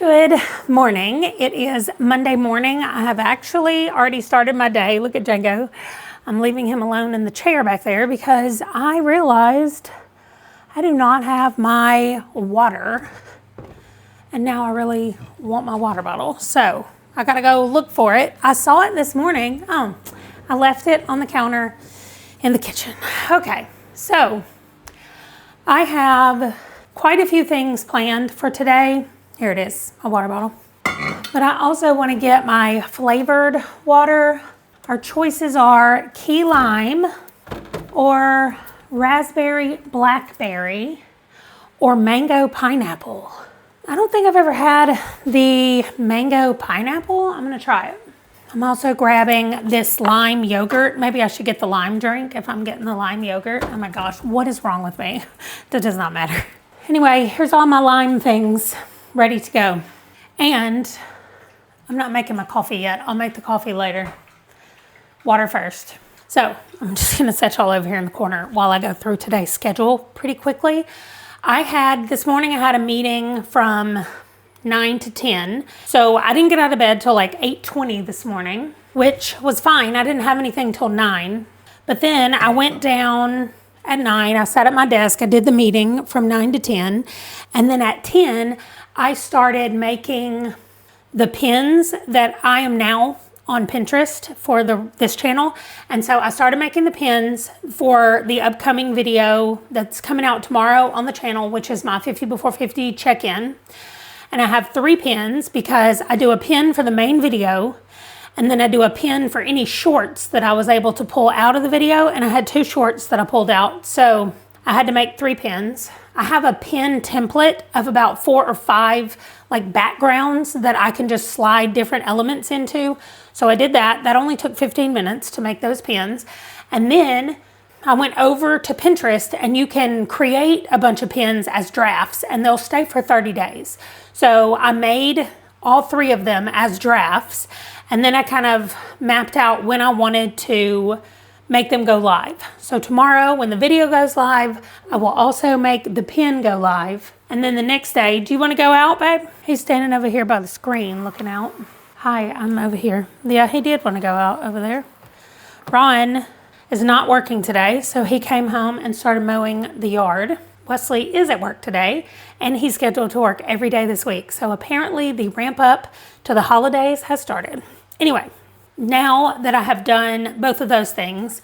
Good morning. It is Monday morning. I have actually already started my day. Look at Django. I'm leaving him alone in the chair back there because I realized I do not have my water. And now I really want my water bottle. So I gotta go look for it. I saw it this morning. Oh, I left it on the counter in the kitchen. Okay, so I have quite a few things planned for today. Here it is, a water bottle. But I also want to get my flavored water. Our choices are key lime or raspberry blackberry or mango pineapple. I don't think I've ever had the mango pineapple. I'm going to try it. I'm also grabbing this lime yogurt. Maybe I should get the lime drink if I'm getting the lime yogurt. Oh my gosh, what is wrong with me? That does not matter. Anyway, here's all my lime things ready to go. And I'm not making my coffee yet. I'll make the coffee later. Water first. So I'm just gonna set y'all over here in the corner while I go through today's schedule pretty quickly. This morning I had a meeting from 9 to 10. So I didn't get out of bed till like 8:20 this morning, which was fine. I didn't have anything till 9. But then I went down at 9. I sat at my desk. I did the meeting from 9 to 10. And then at 10, I started making the pins that I am now on Pinterest for this channel. And so I started making the pins for the upcoming video that's coming out tomorrow on the channel, which is my 50 before 50 check-in. And I have 3 pins because I do a pin for the main video, and then I do a pin for any shorts that I was able to pull out of the video, and I had 2 shorts that I pulled out. So I had to make 3 pins. I have a pin template of about 4 or 5 like backgrounds that I can just slide different elements into. So I did that. That only took 15 minutes to make those pins. And then I went over to Pinterest, and you can create a bunch of pins as drafts and they'll stay for 30 days. So I made all 3 of them as drafts, and then I kind of mapped out when I wanted to make them go live. So tomorrow when the video goes live, I will also make the pin go live. And then the next day, do you want to go out, babe? He's standing over here by the screen looking out. Hi, I'm over here. Yeah, he did want to go out over there. Ron is not working today, so he came home and started mowing the yard. Wesley is at work today, and he's scheduled to work every day this week. So apparently the ramp up to the holidays has started. Anyway, now that I have done both of those things,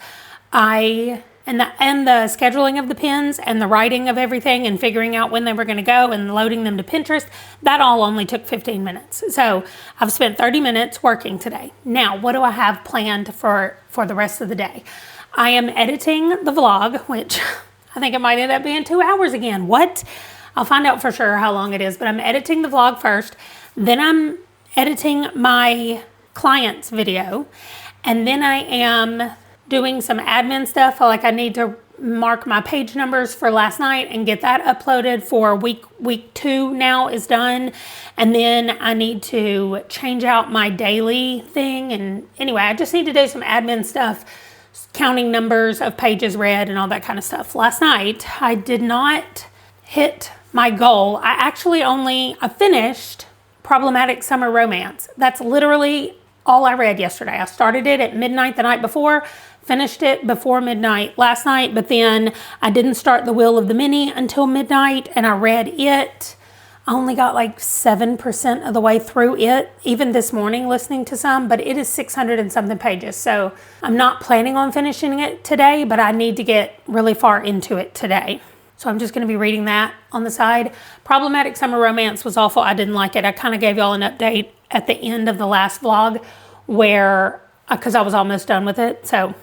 and the scheduling of the pins and the writing of everything and figuring out when they were going to go and loading them to Pinterest, that all only took 15 minutes. So I've spent 30 minutes working today. Now, what do I have planned for the rest of the day? I am editing the vlog, which I think it might end up being 2 hours again. What? I'll find out for sure how long it is, but I'm editing the vlog first. Then I'm editing my client's video, and then I am doing some admin stuff. Like I need to mark my page numbers for last night and get that uploaded for week 2 now is done. And then I need to change out my daily thing. And anyway, I just need to do some admin stuff, counting numbers of pages read and all that kind of stuff. Last night, I did not hit my goal. I finished Problematic Summer Romance. That's literally all I read yesterday. I started it at midnight the night before, finished it before midnight last night, but then I didn't start The Wheel of the Mini until midnight, and I read it. I only got like 7% of the way through it, even this morning listening to some, but it is 600 and something pages. So I'm not planning on finishing it today, but I need to get really far into it today. So I'm just going to be reading that on the side. Problematic Summer Romance was awful. I didn't like it. I kind of gave y'all an update at the end of the last vlog because I was almost done with it. So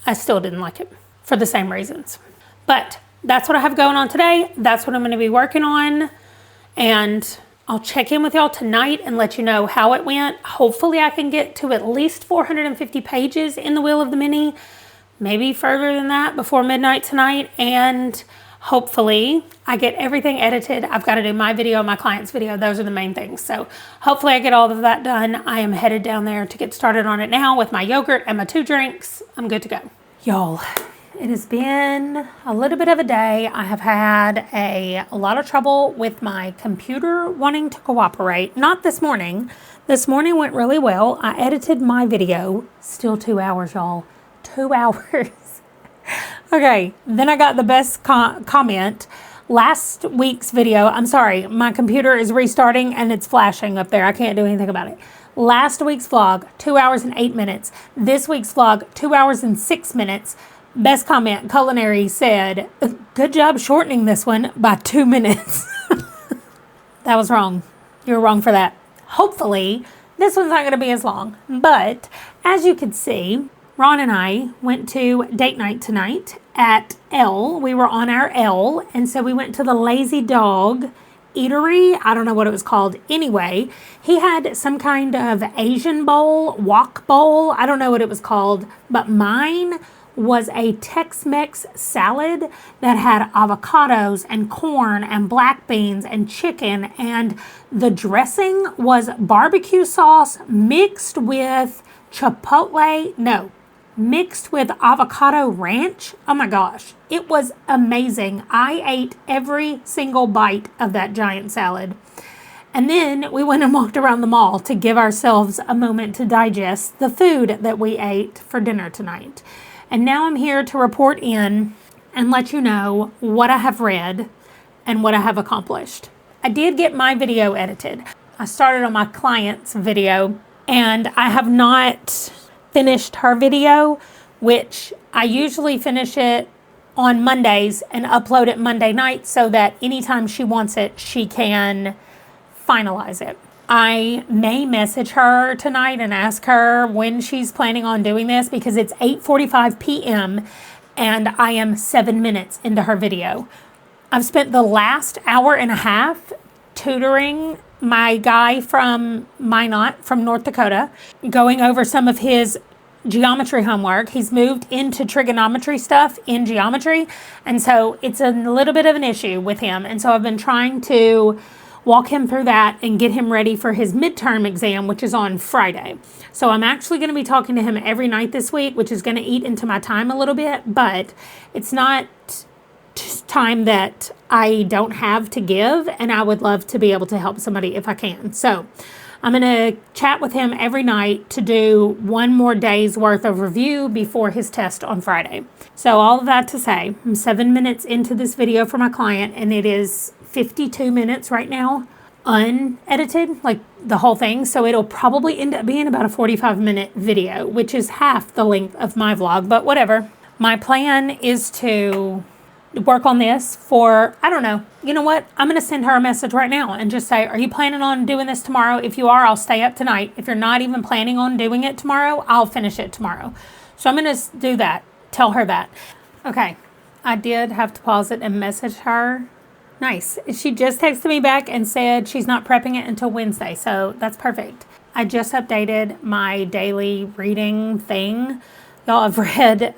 I still didn't like it for the same reasons. But that's what I have going on today. That's what I'm going to be working on. And I'll check in with y'all tonight and let you know how it went. Hopefully I can get to at least 450 pages in The Wheel of the Mini, maybe further than that before midnight tonight. And hopefully I get everything edited. I've got to do my video, my client's video. Those are the main things. So hopefully I get all of that done. I am headed down there to get started on it now with my yogurt and my 2 drinks. I'm good to go. Y'all, It has been a little bit of a day. I have had a lot of trouble with my computer wanting to cooperate. Not this morning. This morning went really well. I edited my video. Still 2 hours, y'all. 2 hours. Okay, then I got the best comment. Last week's video, I'm sorry, my computer is restarting and it's flashing up there. I can't do anything about it. Last week's vlog, 2 hours and 8 minutes. This week's vlog, 2 hours and 6 minutes. Best comment, Culinary said, good job shortening this one by 2 minutes. That was wrong. You were wrong for that. Hopefully, this one's not going to be as long. But as you can see, Ron and I went to date night tonight at L. We were on our L, and so we went to the Lazy Dog Eatery. I don't know what it was called. Anyway, he had some kind of Asian bowl, wok bowl. I don't know what it was called, but mine was a Tex-Mex salad that had avocados and corn and black beans and chicken, and the dressing was barbecue sauce mixed with mixed with avocado ranch. Oh my gosh, it was amazing. I ate every single bite of that giant salad. And then we went and walked around the mall to give ourselves a moment to digest the food that we ate for dinner tonight. And now I'm here to report in and let you know what I have read and what I have accomplished. I did get my video edited. I started on my client's video and I have not finished her video, which I usually finish it on Mondays and upload it Monday night so that anytime she wants it, she can finalize it. I may message her tonight and ask her when she's planning on doing this because it's 8:45 p.m. and I am 7 minutes into her video. I've spent the last hour and a half tutoring my guy from Minot from North Dakota, going over some of his geometry homework. He's moved into trigonometry stuff in geometry, and so it's a little bit of an issue with him. And so I've been trying to walk him through that and get him ready for his midterm exam, which is on Friday. So I'm actually going to be talking to him every night this week, which is going to eat into my time a little bit, but it's not time that I don't have to give, and I would love to be able to help somebody if I can. So I'm going to chat with him every night to do one more day's worth of review before his test on Friday. So all of that to say, I'm 7 minutes into this video for my client, and it is 52 minutes right now, unedited, like the whole thing. So it'll probably end up being about a 45-minute video, which is half the length of my vlog, but whatever. My plan is to work on this for, I don't know. You know what? I'm going to send her a message right now and just say, are you planning on doing this tomorrow? If you are, I'll stay up tonight. If you're not even planning on doing it tomorrow, I'll finish it tomorrow. So I'm going to do that. Tell her that. Okay. I did have to pause it and message her. Nice. She just texted me back and said she's not prepping it until Wednesday. So that's perfect. I just updated my daily reading thing. Y'all, I've read,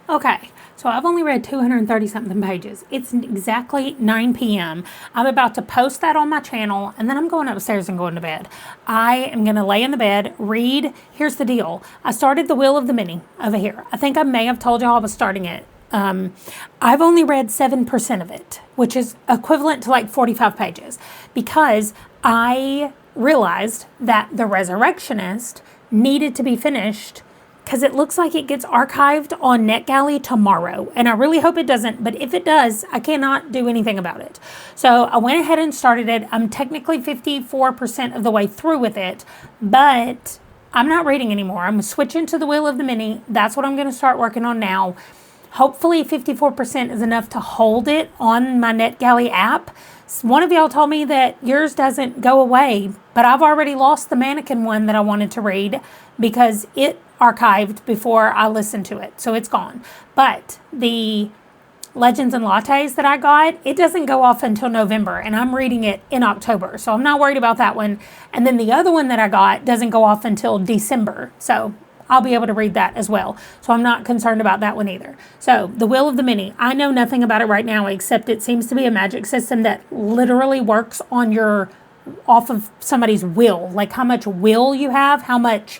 okay. So I've only read 230 something pages. It's exactly 9 p.m. I'm about to post that on my channel, and then I'm going upstairs and going to bed. I am going to lay in the bed, read. Here's the deal. I started The Wheel of the Many over here. I think I may have told y'all I was starting it. I've only read 7% of it, which is equivalent to like 45 pages, because I realized that The Resurrectionist needed to be finished because it looks like it gets archived on NetGalley tomorrow. And I really hope it doesn't, but if it does, I cannot do anything about it. So I went ahead and started it. I'm technically 54% of the way through with it, but I'm not reading anymore. I'm switching to The Wheel of the Many. That's what I'm going to start working on now. Hopefully 54% is enough to hold it on my NetGalley app. One of y'all told me that yours doesn't go away, but I've already lost the mannequin one that I wanted to read because it archived before I listened to it, so it's gone. But the Legends and Lattes that I got, it doesn't go off until November, and I'm reading it in October, so I'm not worried about that one. And then the other one that I got doesn't go off until December, so I'll be able to read that as well. So I'm not concerned about that one either. So The Wheel of the Many, I know nothing about it right now, except it seems to be a magic system that literally works on off of somebody's will, like how much will you have, how much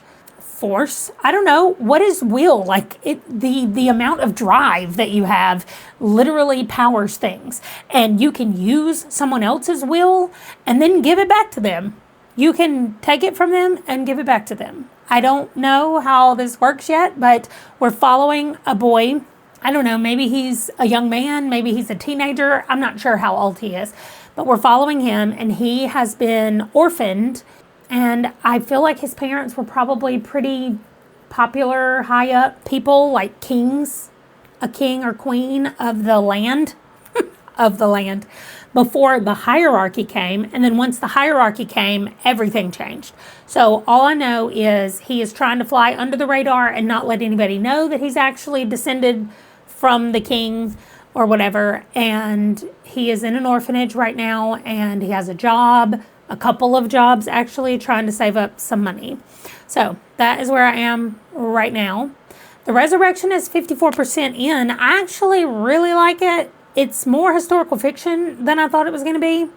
force. I don't know. What is will? Like the amount of drive that you have literally powers things. And you can use someone else's will and then give it back to them. You can take it from them and give it back to them. I don't know how this works yet, but we're following a boy. I don't know, maybe he's a young man, maybe he's a teenager. I'm not sure how old he is, but we're following him, and he has been orphaned. And I feel like his parents were probably pretty popular, high up people, like kings, a king or queen of the land, before the hierarchy came. And then once the hierarchy came, everything changed. So all I know is he is trying to fly under the radar and not let anybody know that he's actually descended from the king or whatever. And he is in an orphanage right now, and he has a job, a couple of jobs actually, trying to save up some money. So that is where I am right now. The Resurrection is 54% in. I actually really like it. It's more historical fiction than I thought it was going to be.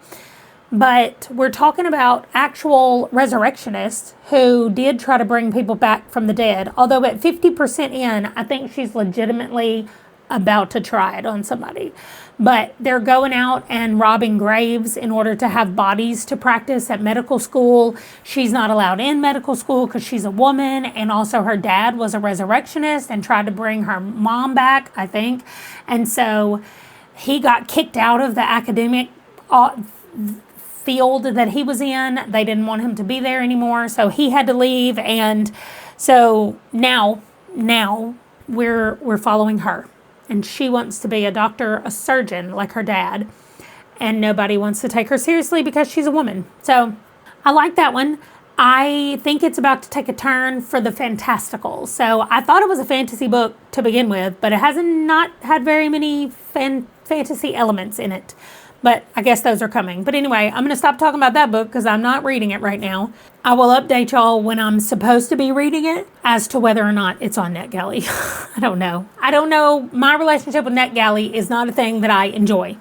But we're talking about actual resurrectionists who did try to bring people back from the dead. Although at 50% in, I think she's legitimately about to try it on somebody. But they're going out and robbing graves in order to have bodies to practice at medical school. She's not allowed in medical school because she's a woman. And also her dad was a resurrectionist and tried to bring her mom back, I think. And so he got kicked out of the academic field that he was in. They didn't want him to be there anymore, so he had to leave. And so now we're following her, and she wants to be a doctor, a surgeon like her dad, and nobody wants to take her seriously because she's a woman. So I like that one. I think it's about to take a turn for the fantastical. So I thought it was a fantasy book to begin with, but it hasn't not had very many fantasy elements in it. But I guess those are coming. But anyway, I'm going to stop talking about that book because I'm not reading it right now. I will update y'all when I'm supposed to be reading it as to whether or not it's on NetGalley. I don't know. My relationship with NetGalley is not a thing that I enjoy.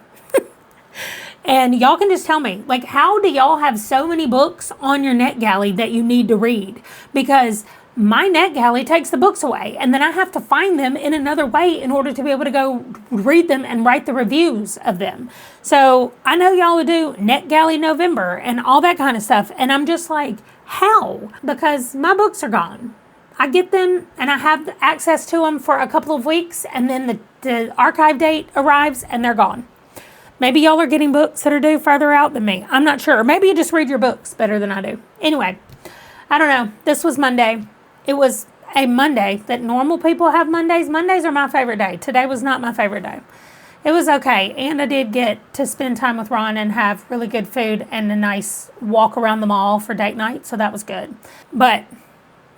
And y'all can just tell me, like, how do y'all have so many books on your NetGalley that you need to read? Because my NetGalley takes the books away, and then I have to find them in another way in order to be able to go read them and write the reviews of them. So I know y'all would do NetGalley November and all that kind of stuff, and I'm just like, how? Because my books are gone. I get them and I have access to them for a couple of weeks, and then the archive date arrives and they're gone. Maybe y'all are getting books that are due further out than me. I'm not sure. Maybe you just read your books better than I do. Anyway, I don't know. This was Monday. It was a Monday that normal people have Mondays. Mondays are my favorite day. Today was not my favorite day. It was okay. And I did get to spend time with Ron and have really good food and a nice walk around the mall for date night. So that was good. But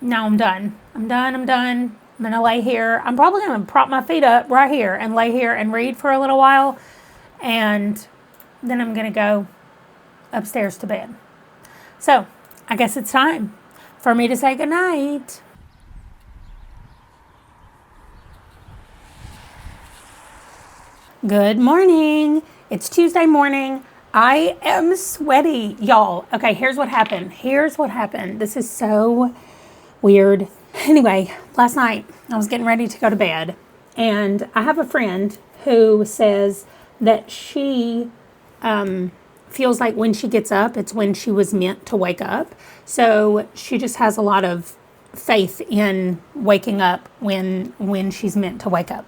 now I'm done. I'm done. I'm going to lay here. I'm probably going to prop my feet up right here and lay here and read for a little while. And then I'm going to go upstairs to bed. So I guess it's time for me to say goodnight. Good morning. It's Tuesday morning. I am sweaty, y'all. Okay, here's what happened. This is so weird. Anyway, last night I was getting ready to go to bed, and I have a friend who says that she feels like when she gets up, it's when she was meant to wake up. So she just has a lot of faith in waking up when she's meant to wake up.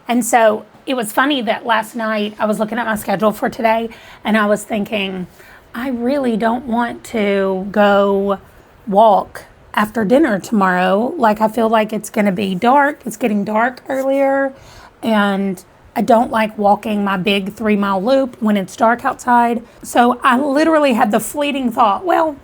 And so it was funny that last night I was looking at my schedule for today, and I was thinking, I really don't want to go walk after dinner tomorrow. Like, I feel like it's going to be dark. It's getting dark earlier, and I don't like walking my big 3-mile loop when it's dark outside. So I literally had the fleeting thought, well,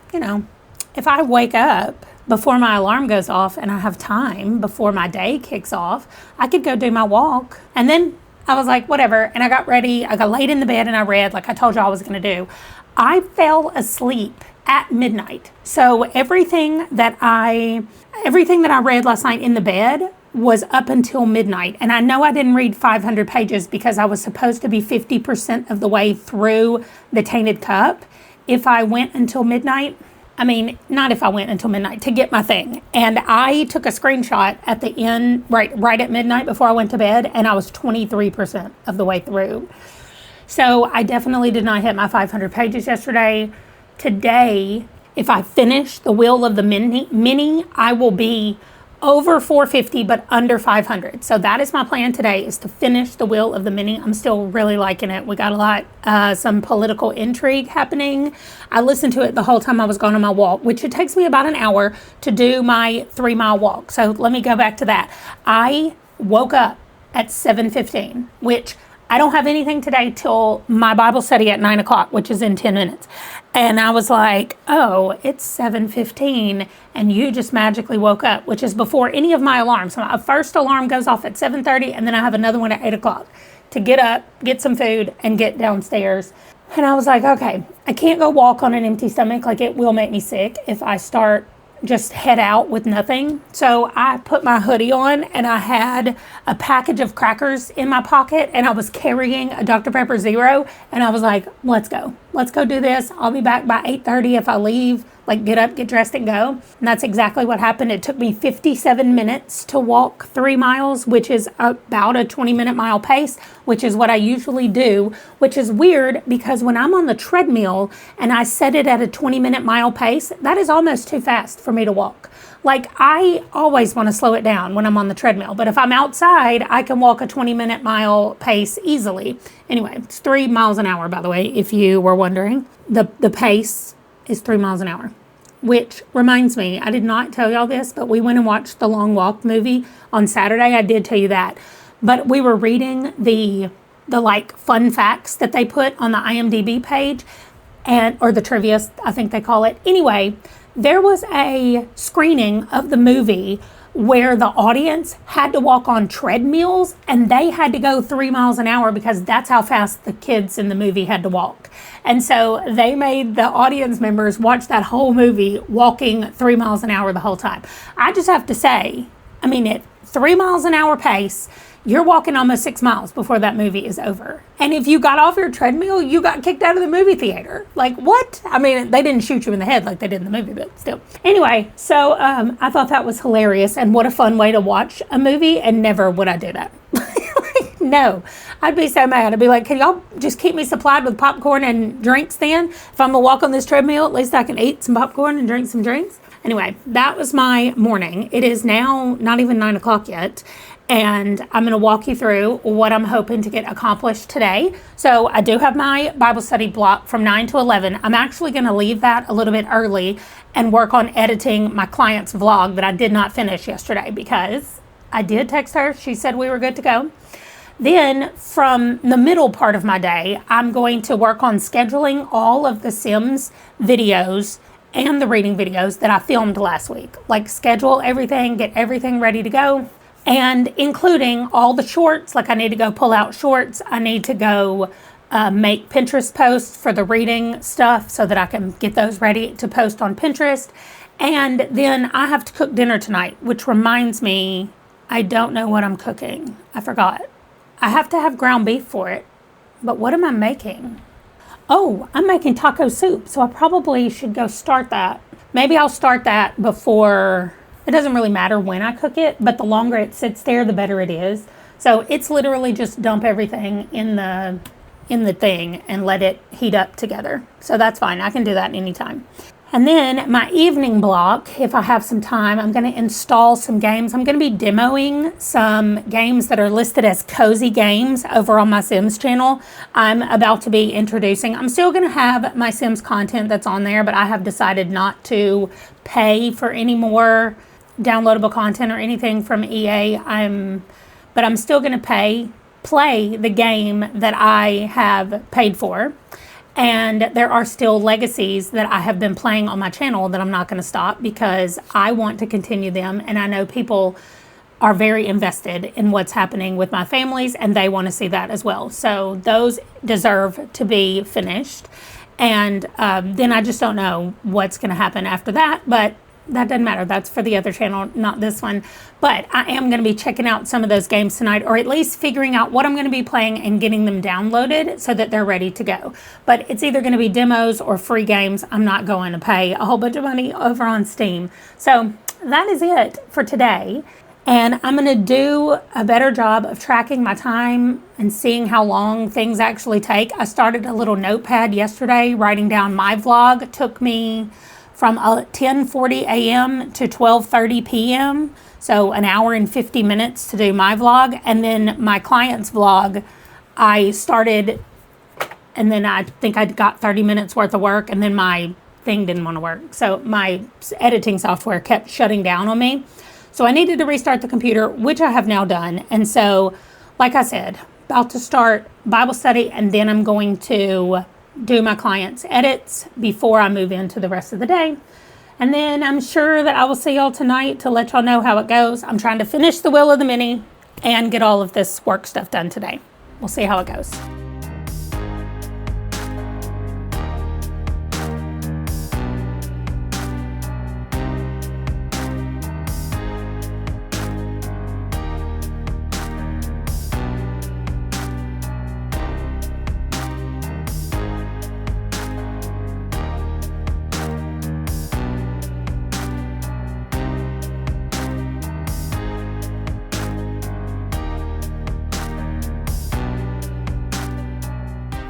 if I wake up before my alarm goes off and I have time before my day kicks off, I could go do my walk. And then I was like, whatever. And I got ready. I got laid in the bed and I read like I told you I was going to do. I fell asleep at midnight. So everything that I read last night in the bed was up until midnight. And I know I didn't read 500 pages because I was supposed to be 50% of the way through The Tainted Cup. If I went until midnight, I mean, not if I went until midnight to get my thing. And I took a screenshot at the end, right at midnight before I went to bed, and I was 23% of the way through. So I definitely did not hit my 500 pages yesterday. Today, if I finish the Wheel of the Mini, I will be over 450, but under 500. So that is my plan today, is to finish the Wheel of the Mini. I'm still really liking it. We got a lot, some political intrigue happening. I listened to it the whole time I was going on my walk, which it takes me about an hour to do my 3-mile walk. So let me go back to that. I woke up at 7:15, which I don't have anything today till my Bible study at 9 o'clock, which is in 10 minutes. And I was like, oh, it's 7:15 and you just magically woke up, which is before any of my alarms. So my first alarm goes off at 7:30 and then I have another one at 8 o'clock to get up, get some food, and get downstairs. And I was like, okay, I can't go walk on an empty stomach. Like, it will make me sick if I start just head out with nothing. So I put my hoodie on and I had a package of crackers in my pocket and I was carrying a Dr. Pepper Zero, and I was like, let's go do this. I'll be back by 8:30 if I leave, like get up, get dressed and go. And that's exactly what happened. It took me 57 minutes to walk 3 miles, which is about a 20-minute mile pace, which is what I usually do, which is weird because when I'm on the treadmill and I set it at a 20-minute mile pace, that is almost too fast for me to walk. Like, I always want to slow it down when I'm on the treadmill, but if I'm outside, I can walk a 20-minute mile pace easily. Anyway, it's 3 miles an hour, by the way, if you were wondering. The pace is 3 miles an hour, which reminds me, I did not tell y'all this, but we went and watched the Long Walk movie on Saturday. I did tell you that, but we were reading the like fun facts that they put on the IMDb page, or the trivia, I think they call it. Anyway, there was a screening of the movie where the audience had to walk on treadmills and they had to go 3 miles an hour because that's how fast the kids in the movie had to walk. And so they made the audience members watch that whole movie walking 3 miles an hour the whole time. I just have to say, I mean, at 3 miles an hour pace, you're walking almost 6 miles before that movie is over. And if you got off your treadmill, you got kicked out of the movie theater. Like, what? I mean, they didn't shoot you in the head like they did in the movie, but still. Anyway, so I thought that was hilarious, and what a fun way to watch a movie, and never would I do that. No, I'd be so mad. I'd be like, can y'all just keep me supplied with popcorn and drinks then? If I'm gonna walk on this treadmill, at least I can eat some popcorn and drink some drinks. Anyway, that was my morning. It is now not even 9 o'clock yet. And I'm going to walk you through what I'm hoping to get accomplished today. So I do have my Bible study block from 9 to 11. I'm actually going to leave that a little bit early and work on editing my client's vlog that I did not finish yesterday because I did text her. She said we were good to go. Then from the middle part of my day, I'm going to work on scheduling all of the Sims videos and the reading videos that I filmed last week. Like, schedule everything, get everything ready to go. And including all the shorts, like I need to go pull out shorts. I need to go make Pinterest posts for the reading stuff so that I can get those ready to post on Pinterest. And then I have to cook dinner tonight, which reminds me, I don't know what I'm cooking. I forgot. I have to have ground beef for it. But what am I making? Oh, I'm making taco soup. So I probably should go start that. Maybe I'll start that before. It doesn't really matter when I cook it, but the longer it sits there, the better it is. So it's literally just dump everything in the thing and let it heat up together. So that's fine. I can do that anytime. And then my evening block, if I have some time, I'm going to install some games. I'm going to be demoing some games that are listed as cozy games over on my Sims channel. I'm about to be introducing. I'm still going to have my Sims content that's on there, but I have decided not to pay for any more downloadable content or anything from EA. But I'm still going to play the game that I have paid for. And there are still legacies that I have been playing on my channel that I'm not going to stop because I want to continue them. And I know people are very invested in what's happening with my families and they want to see that as well. So those deserve to be finished. And then I just don't know what's going to happen after that. But that doesn't matter. That's for the other channel, not this one. But I am going to be checking out some of those games tonight, or at least figuring out what I'm going to be playing and getting them downloaded so that they're ready to go. But it's either going to be demos or free games. I'm not going to pay a whole bunch of money over on Steam. So that is it for today. And I'm going to do a better job of tracking my time and seeing how long things actually take. I started a little notepad yesterday, writing down my vlog. It took me from 10:40 a.m. to 12:30 p.m. So an hour and 50 minutes to do my vlog. And then my client's vlog, I started, and then I think I got 30 minutes worth of work, and then my thing didn't want to work. So my editing software kept shutting down on me. So I needed to restart the computer, which I have now done. And so, like I said, about to start Bible study, and then I'm going to do my client's edits before I move into the rest of the day. And then I'm sure that I will see y'all tonight to let y'all know how it goes. I'm trying to finish the Will of the Mini and get all of this work stuff done today. We'll see how it goes.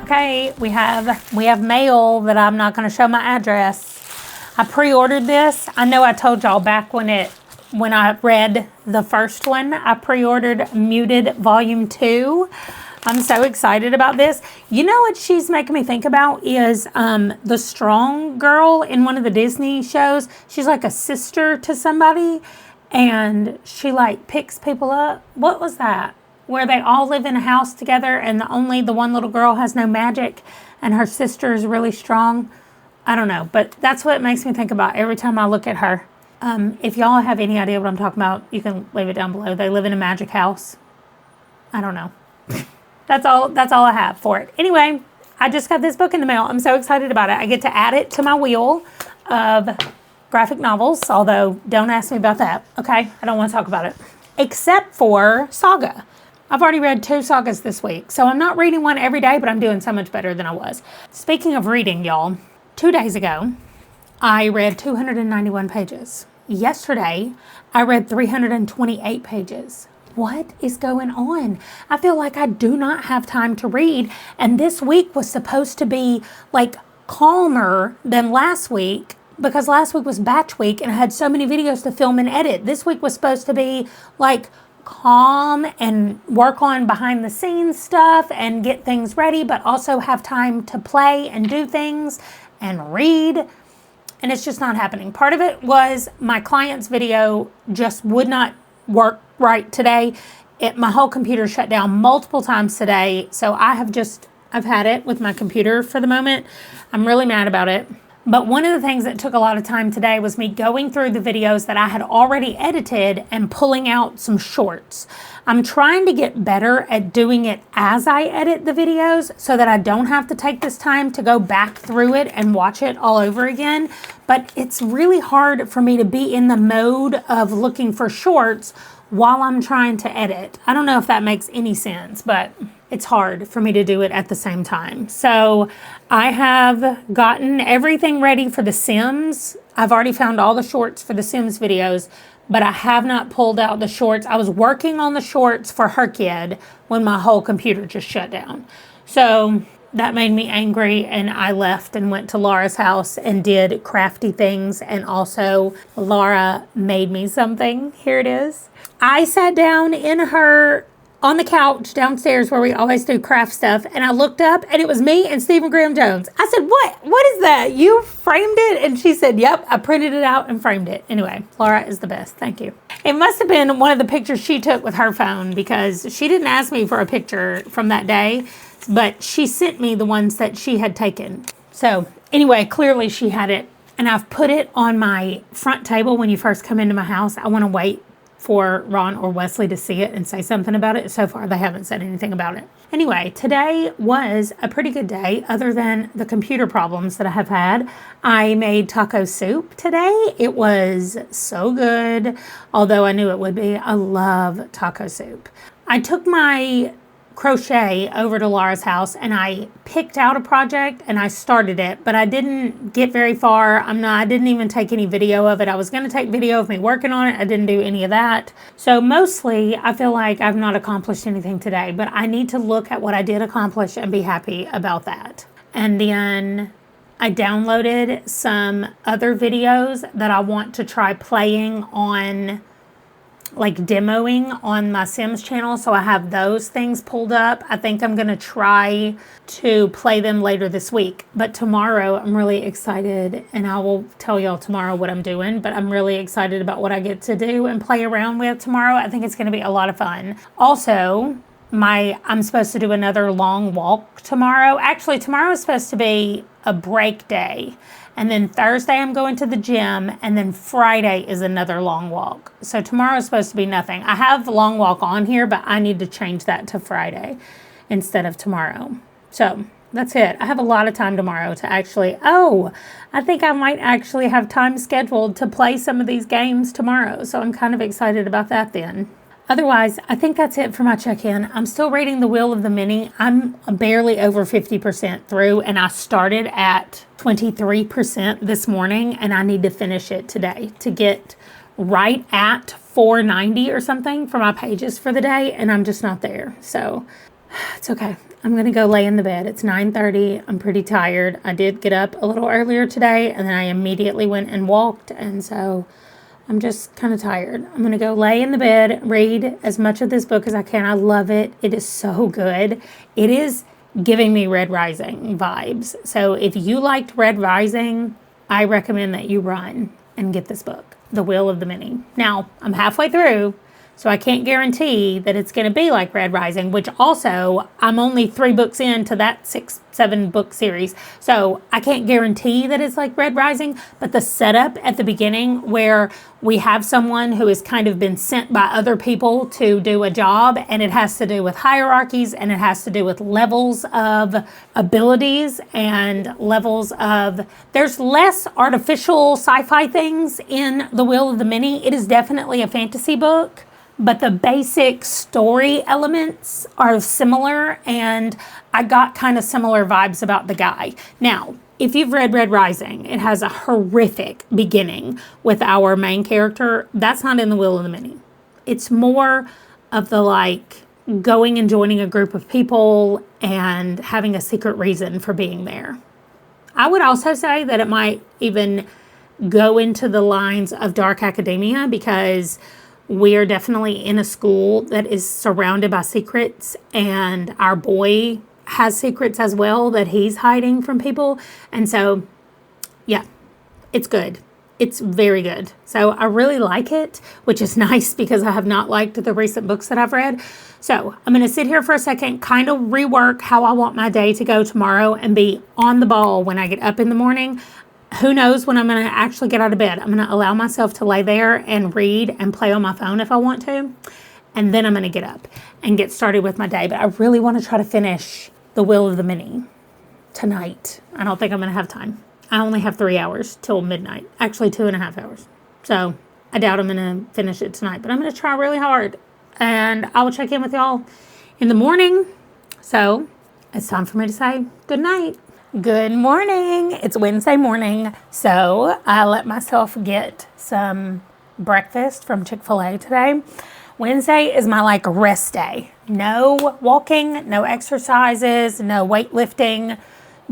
Okay, we have mail that I'm not going to show my address. I pre-ordered this. I know I told y'all back when I read the first one, I pre-ordered Muted Volume 2. I'm so excited about this. You know what she's making me think about is the strong girl in one of the Disney shows. She's like a sister to somebody, and she like picks people up. What was that? Where they all live in a house together, and only the one little girl has no magic and her sister is really strong. I don't know, but that's what it makes me think about every time I look at her. If y'all have any idea what I'm talking about, you can leave it down below. They live in a magic house. I don't know. That's all I have for it. Anyway, I just got this book in the mail. I'm so excited about it. I get to add it to my wheel of graphic novels, although don't ask me about that, okay? I don't want to talk about it. Except for Saga. I've already read 2 sagas this week, so I'm not reading one every day, but I'm doing so much better than I was. Speaking of reading, y'all, 2 days ago, I read 291 pages. Yesterday, I read 328 pages. What is going on? I feel like I do not have time to read, and this week was supposed to be like calmer than last week, because last week was batch week and I had so many videos to film and edit. This week was supposed to be like calm and work on behind the scenes stuff and get things ready, but also have time to play and do things and read. And it's just not happening. Part of it was my client's video just would not work right today. My whole computer shut down multiple times today. So I've had it with my computer for the moment. I'm really mad about it. But one of the things that took a lot of time today was me going through the videos that I had already edited and pulling out some shorts. I'm trying to get better at doing it as I edit the videos so that I don't have to take this time to go back through it and watch it all over again. But it's really hard for me to be in the mode of looking for shorts while I'm trying to edit. I don't know if that makes any sense, but it's hard for me to do it at the same time. So I have gotten everything ready for The Sims. I've already found all the shorts for The Sims videos, but I have not pulled out the shorts. I was working on the shorts for Her Kid when my whole computer just shut down. So that made me angry, and I left and went to Laura's house and did crafty things. And also Laura made me something. Here it is. I sat down on the couch downstairs where we always do craft stuff, and I looked up and it was me and Stephen Graham Jones. I said, what is that? You framed it? And she said, yep, I printed it out and framed it. Anyway, Laura is the best. Thank you. It must have been one of the pictures she took with her phone, because she didn't ask me for a picture from that day, but she sent me the ones that she had taken. So anyway, clearly she had it, and I've put it on my front table when you first come into my house. I want to wait for Ron or Wesley to see it and say something about it. So far, they haven't said anything about it. Anyway, today was a pretty good day other than the computer problems that I have had. I made taco soup today. It was so good, although I knew it would be. I love taco soup. I took my crochet over to Laura's house and I picked out a project and I started it, but I didn't get very far. I didn't even take any video of it. I was going to take video of me working on it. I didn't do any of that. So mostly I feel like I've not accomplished anything today, but I need to look at what I did accomplish and be happy about that. And then I downloaded some other videos that I want to try playing on, like demoing on my Sims channel. So I have those things pulled up. I think I'm going to try to play them later this week. But tomorrow I'm really excited, and I will tell y'all tomorrow what I'm doing. But I'm really excited about what I get to do and play around with tomorrow. I think it's going to be a lot of fun. Also, I'm supposed to do another long walk tomorrow. Actually, tomorrow is supposed to be a break day. And then Thursday I'm going to the gym, and then Friday is another long walk. So tomorrow is supposed to be nothing. I have the long walk on here, but I need to change that to Friday instead of tomorrow. So that's it. I have a lot of time tomorrow to actually, I think I might actually have time scheduled to play some of these games tomorrow. So I'm kind of excited about that then. Otherwise, I think that's it for my check-in. I'm still reading The Wheel of the Many. I'm barely over 50% through, and I started at 23% this morning, and I need to finish it today to get right at 490 or something for my pages for the day, and I'm just not there. So it's okay. I'm going to go lay in the bed. It's 9:30. I'm pretty tired. I did get up a little earlier today, and then I immediately went and walked, and so I'm just kind of tired. I'm going to go lay in the bed, read as much of this book as I can. I love it. It is so good. It is giving me Red Rising vibes. So if you liked Red Rising, I recommend that you run and get this book, The Wheel of the Many. Now, I'm halfway through, so I can't guarantee that it's going to be like Red Rising, which also, I'm only 3 books into that 6-7 book series. So I can't guarantee that it's like Red Rising, but the setup at the beginning where we have someone who has kind of been sent by other people to do a job, and it has to do with hierarchies, and it has to do with levels of abilities and levels of, there's less artificial sci-fi things in The Wheel of the Many. It is definitely a fantasy book, but the basic story elements are similar, and I got kind of similar vibes about the guy. Now, if you've read Red Rising, it has a horrific beginning with our main character. That's not in The Wheel of the Many. It's more of the like going and joining a group of people and having a secret reason for being there. I would also say that it might even go into the lines of dark academia, because we are definitely in a school that is surrounded by secrets, and our boy has secrets as well that he's hiding from people. And so, yeah, it's good. It's very good. So I really like it, which is nice because I have not liked the recent books that I've read. So I'm going to sit here for a second, kind of rework how I want my day to go tomorrow and be on the ball when I get up in the morning. Who knows when I'm going to actually get out of bed. I'm going to allow myself to lay there and read and play on my phone if I want to. And then I'm going to get up and get started with my day. But I really want to try to finish The Wheel of the Many tonight. I don't think I'm going to have time. I only have 3 hours till midnight. Actually, 2.5 hours. So I doubt I'm going to finish it tonight. But I'm going to try really hard. And I will check in with y'all in the morning. So it's time for me to say good night. Good morning. It's Wednesday morning, so I let myself get some breakfast from Chick-fil-A today. Wednesday is my like rest day. No walking, no exercises, no weightlifting,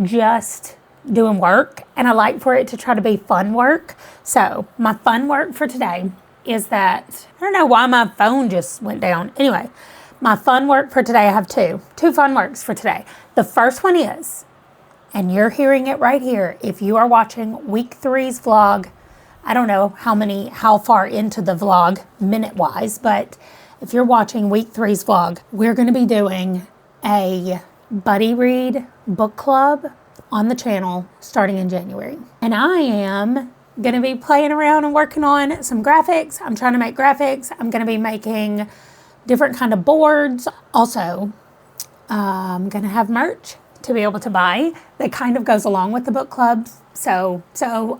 just doing work. And I like for it to try to be fun work. So my fun work for today is that, I don't know why my phone just went down. Anyway, my fun work for today, I have two fun works for today. The first one is, and you're hearing it right here, if you are watching week 3's vlog, I don't know how far into the vlog minute-wise, but if you're watching week 3's vlog, we're going to be doing a buddy read book club on the channel starting in January. And I am going to be playing around and working on some graphics. I'm trying to make graphics. I'm going to be making different kind of boards. Also, I'm going to have merch to be able to buy that kind of goes along with the book clubs. So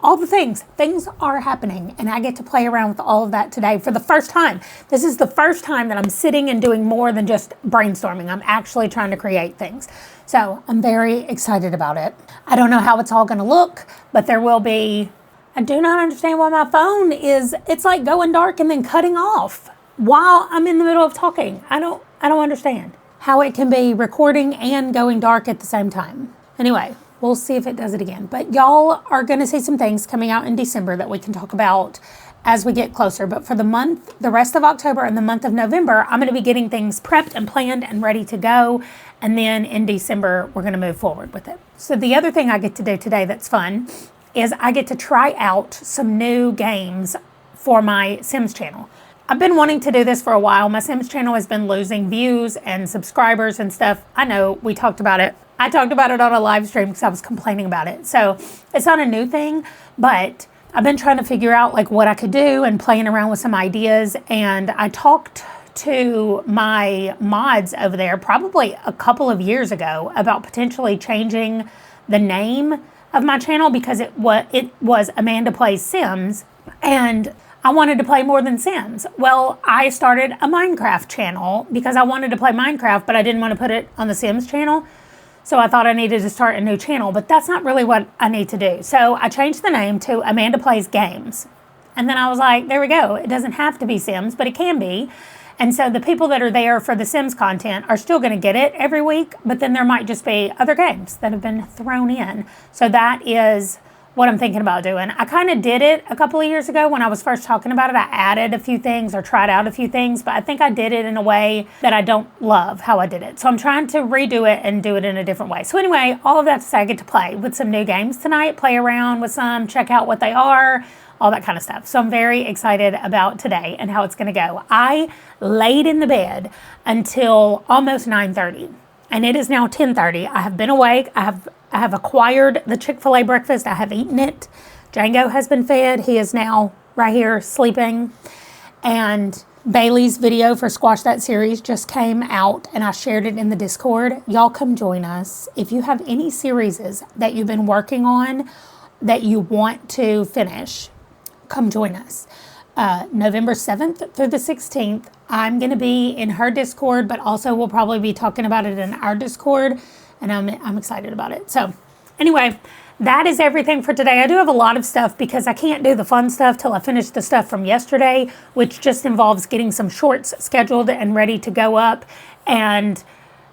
all the things are happening, and I get to play around with all of that today for the first time. This is the first time that I'm sitting and doing more than just brainstorming. I'm actually trying to create things. So I'm very excited about it. I don't know how it's all going to look, but there will be. I do not understand why my phone it's like going dark and then cutting off while I'm in the middle of talking. I don't understand how it can be recording and going dark at the same time. Anyway, we'll see if it does it again. But y'all are going to see some things coming out in December that we can talk about as we get closer. But for the month, the rest of October and the month of November, I'm going to be getting things prepped and planned and ready to go. And then in December, we're going to move forward with it. So the other thing I get to do today that's fun is I get to try out some new games for my Sims channel. I've been wanting to do this for a while. My Sims channel has been losing views and subscribers and stuff. I know we talked about it. I talked about it on a live stream because I was complaining about it. So it's not a new thing, but I've been trying to figure out like what I could do and playing around with some ideas. And I talked to my mods over there probably a couple of years ago about potentially changing the name of my channel because it was Amanda Plays Sims, and I wanted to play more than Sims. Well, I started a Minecraft channel because I wanted to play Minecraft, but I didn't want to put it on the Sims channel. So I thought I needed to start a new channel, but that's not really what I need to do. So I changed the name to Amanda Plays Games. And then I was like, there we go. It doesn't have to be Sims, but it can be. And so the people that are there for the Sims content are still going to get it every week, but then there might just be other games that have been thrown in. So that is what I'm thinking about doing. I kind of did it a couple of years ago when I was first talking about it. I added a few things or tried out a few things, but I think I did it in a way that I don't love how I did it. So I'm trying to redo it and do it in a different way. So anyway, all of that to say, I get to play with some new games tonight, play around with some, check out what they are, all that kind of stuff. So I'm very excited about today and how it's going to go. I laid in the bed until almost 9:30, and it is now 10:30. I have been awake. I have acquired the Chick-fil-A breakfast. I have eaten it. Django has been fed. He is now right here sleeping. And Bailey's video for Squash That Series just came out, and I shared it in the Discord. Y'all come join us. If you have any series that you've been working on that you want to finish, come join us. November 7th through the 16th, I'm going to be in her Discord, but also we'll probably be talking about it in our Discord, and I'm excited about it. So anyway, that is everything for today. I do have a lot of stuff because I can't do the fun stuff till I finish the stuff from yesterday, which just involves getting some shorts scheduled and ready to go up and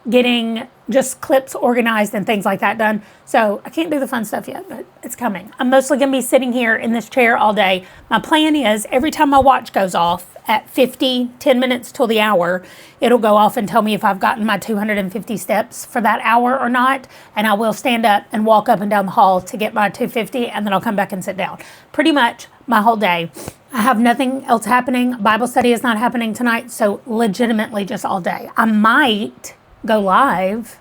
getting just clips organized and things like that done. So I can't do the fun stuff yet, but it's coming. I'm mostly going to be sitting here in this chair all day. My plan is every time my watch goes off at 10 minutes till the hour, it'll go off and tell me if I've gotten my 250 steps for that hour or not. And I will stand up and walk up and down the hall to get my 250, and then I'll come back and sit down. Pretty much my whole day. I have nothing else happening. Bible study is not happening tonight. So legitimately just all day. I might go live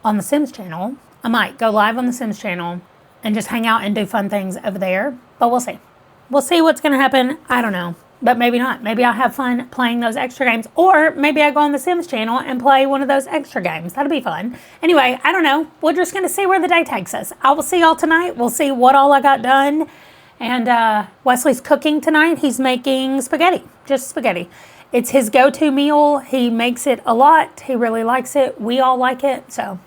on the Sims channel. I might go live on the Sims channel and just hang out and do fun things over there. But we'll see. We'll see what's going to happen. I don't know. But maybe not. Maybe I'll have fun playing those extra games. Or maybe I go on the Sims channel and play one of those extra games. That'll be fun. Anyway, I don't know. We're just going to see where the day takes us. I will see y'all tonight. We'll see what all I got done. And Wesley's cooking tonight. He's making spaghetti. Just spaghetti. It's his go-to meal. He makes it a lot. He really likes it. We all like it. So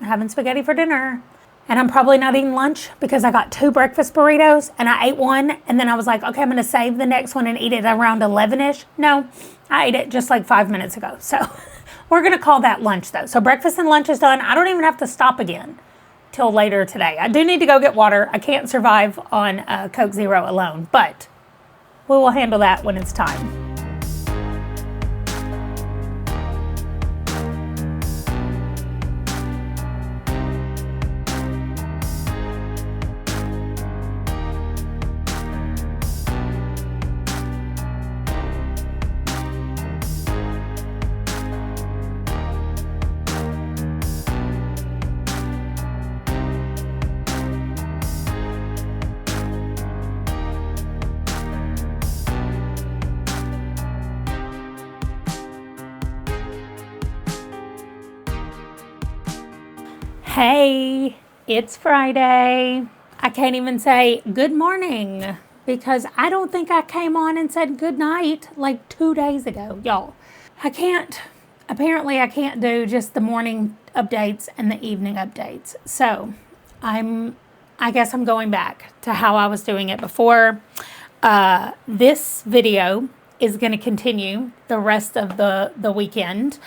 I'm having spaghetti for dinner. And I'm probably not eating lunch because I got 2 breakfast burritos and I ate one. And then I was like, okay, I'm going to save the next one and eat it around 11-ish. No, I ate it just like 5 minutes ago. So we're going to call that lunch though. So breakfast and lunch is done. I don't even have to stop again till later today. I do need to go get water. I can't survive on Coke Zero alone, but we will handle that when it's time. Hey, it's Friday. I can't even say good morning because I don't think I came on and said good night like 2 days ago, y'all. Apparently I can't do just the morning updates and the evening updates. So I guess I'm going back to how I was doing it before. This video is going to continue the rest of the weekend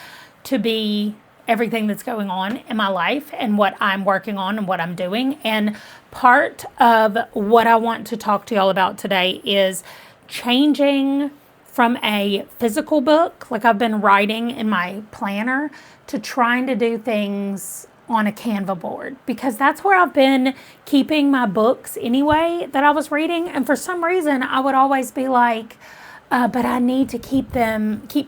to be everything that's going on in my life and what I'm working on and what I'm doing. And part of what I want to talk to y'all about today is changing from a physical book, like I've been writing in my planner, to trying to do things on a Canva board, because that's where I've been keeping my books anyway that I was reading. And for some reason, I would always be like, but I need to keep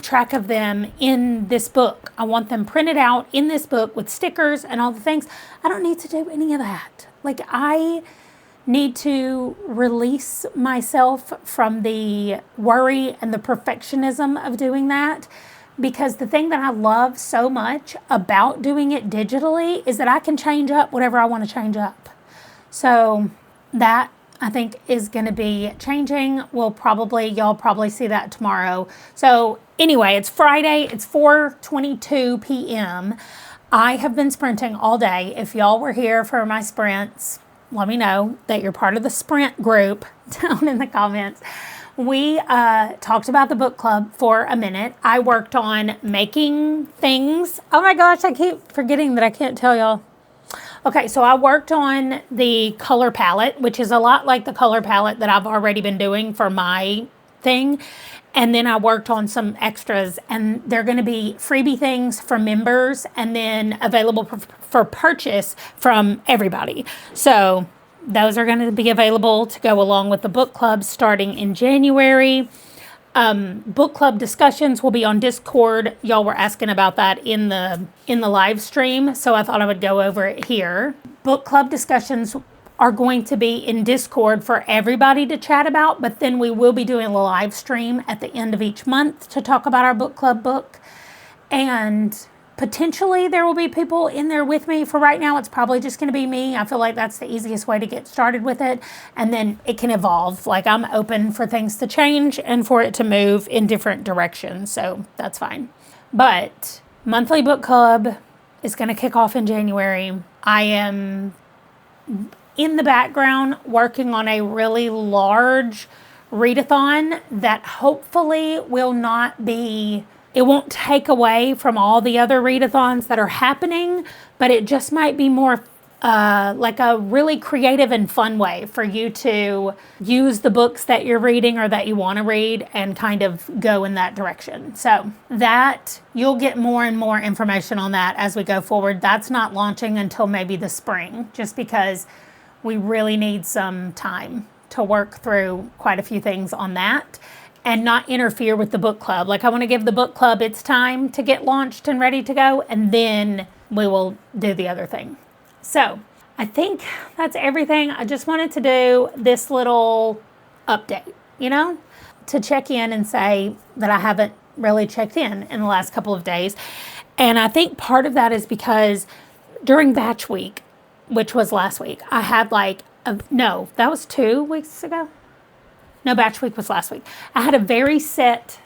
track of them in this book. I want them printed out in this book with stickers and all the things. I don't need to do any of that. Like, I need to release myself from the worry and the perfectionism of doing that, because the thing that I love so much about doing it digitally is that I can change up whatever I want to change up. So that, I think, is going to be changing. Y'all probably see that tomorrow. So anyway, it's Friday. It's 4:22 p.m. I have been sprinting all day. If y'all were here for my sprints, let me know that you're part of the sprint group down in the comments. We talked about the book club for a minute. I worked on making things. Oh my gosh, I keep forgetting that I can't tell y'all. Okay, so I worked on the color palette, which is a lot like the color palette that I've already been doing for my thing. And then I worked on some extras, and they're going to be freebie things for members and then available for purchase from everybody. So those are going to be available to go along with the book club starting in January. Book club discussions will be on Discord. Y'all were asking about that in the live stream, so I thought I would go over it here. Book club discussions are going to be in Discord for everybody to chat about, but then we will be doing a live stream at the end of each month to talk about our book club book. And potentially there will be people in there with me. For right now, it's probably just going to be me. I feel like that's the easiest way to get started with it. And then it can evolve. Like, I'm open for things to change and for it to move in different directions. So that's fine. But monthly book club is going to kick off in January. I am in the background working on a really large readathon that hopefully will not be, it won't take away from all the other readathons that are happening, but it just might be more like a really creative and fun way for you to use the books that you're reading or that you want to read and kind of go in that direction. So that, you'll get more and more information on that as we go forward. That's not launching until maybe the spring, just because we really need some time to work through quite a few things on that and not interfere with the book club. Like, I want to give the book club its time to get launched and ready to go, and then we will do the other thing. So I think that's everything. I just wanted to do this little update, to check in and say that I haven't really checked in the last couple of days. And I think part of that is because during batch week, which was last week, I had no, that was 2 weeks ago. No, batch week was last week. I had a very set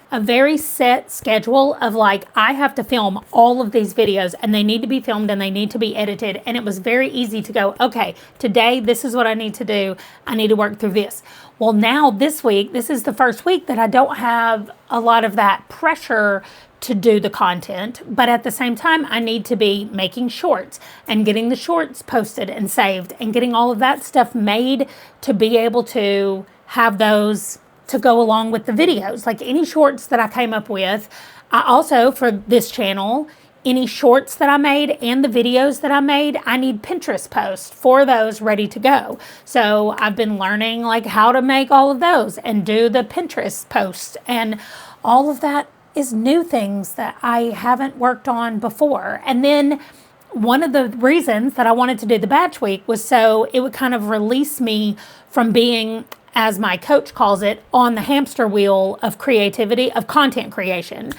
schedule of I have to film all of these videos, and they need to be filmed and they need to be edited. And it was very easy to go, okay, today, this is what I need to do. I need to work through this. Well, now this week, this is the first week that I don't have a lot of that pressure to do the content, but at the same time, I need to be making shorts and getting the shorts posted and saved and getting all of that stuff made to be able to have those to go along with the videos. Like, any shorts that I came up with, I also, for this channel, any shorts that I made and the videos that I made, I need Pinterest posts for those ready to go. So I've been learning how to make all of those and do the Pinterest posts, and all of that is new things that I haven't worked on before. And then one of the reasons that I wanted to do the batch week was so it would kind of release me from being, as my coach calls it, on the hamster wheel of creativity, of content creation.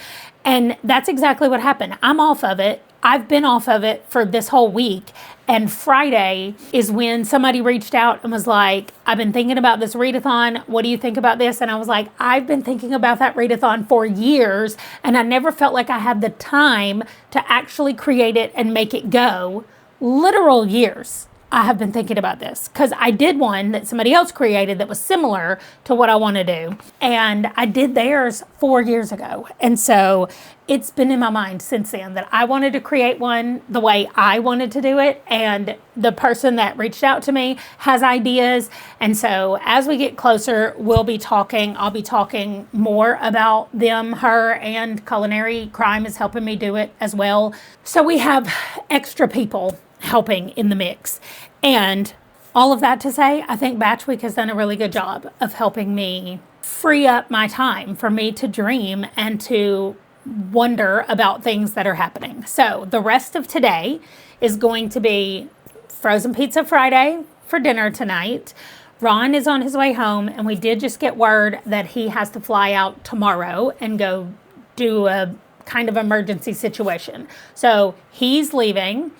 And that's exactly what happened. I'm off of it I've been off of it for this whole week. And Friday is when somebody reached out and was like, I've been thinking about this readathon. What do you think about this? And I was like, I've been thinking about that readathon for years, and I never felt like I had the time to actually create it and make it go. Literal years. I have been thinking about this because I did one that somebody else created that was similar to what I want to do. And I did theirs 4 years ago. And so it's been in my mind since then that I wanted to create one the way I wanted to do it. And the person that reached out to me has ideas. And so as we get closer, I'll be talking more about them, her, and Culinary Crime is helping me do it as well. So we have extra people helping in the mix. And all of that to say, I think Batch Week has done a really good job of helping me free up my time for me to dream and to wonder about things that are happening. So the rest of today is going to be frozen pizza Friday for dinner tonight. Ron is on his way home, and we did just get word that he has to fly out tomorrow and go do a kind of emergency situation. So he's leaving.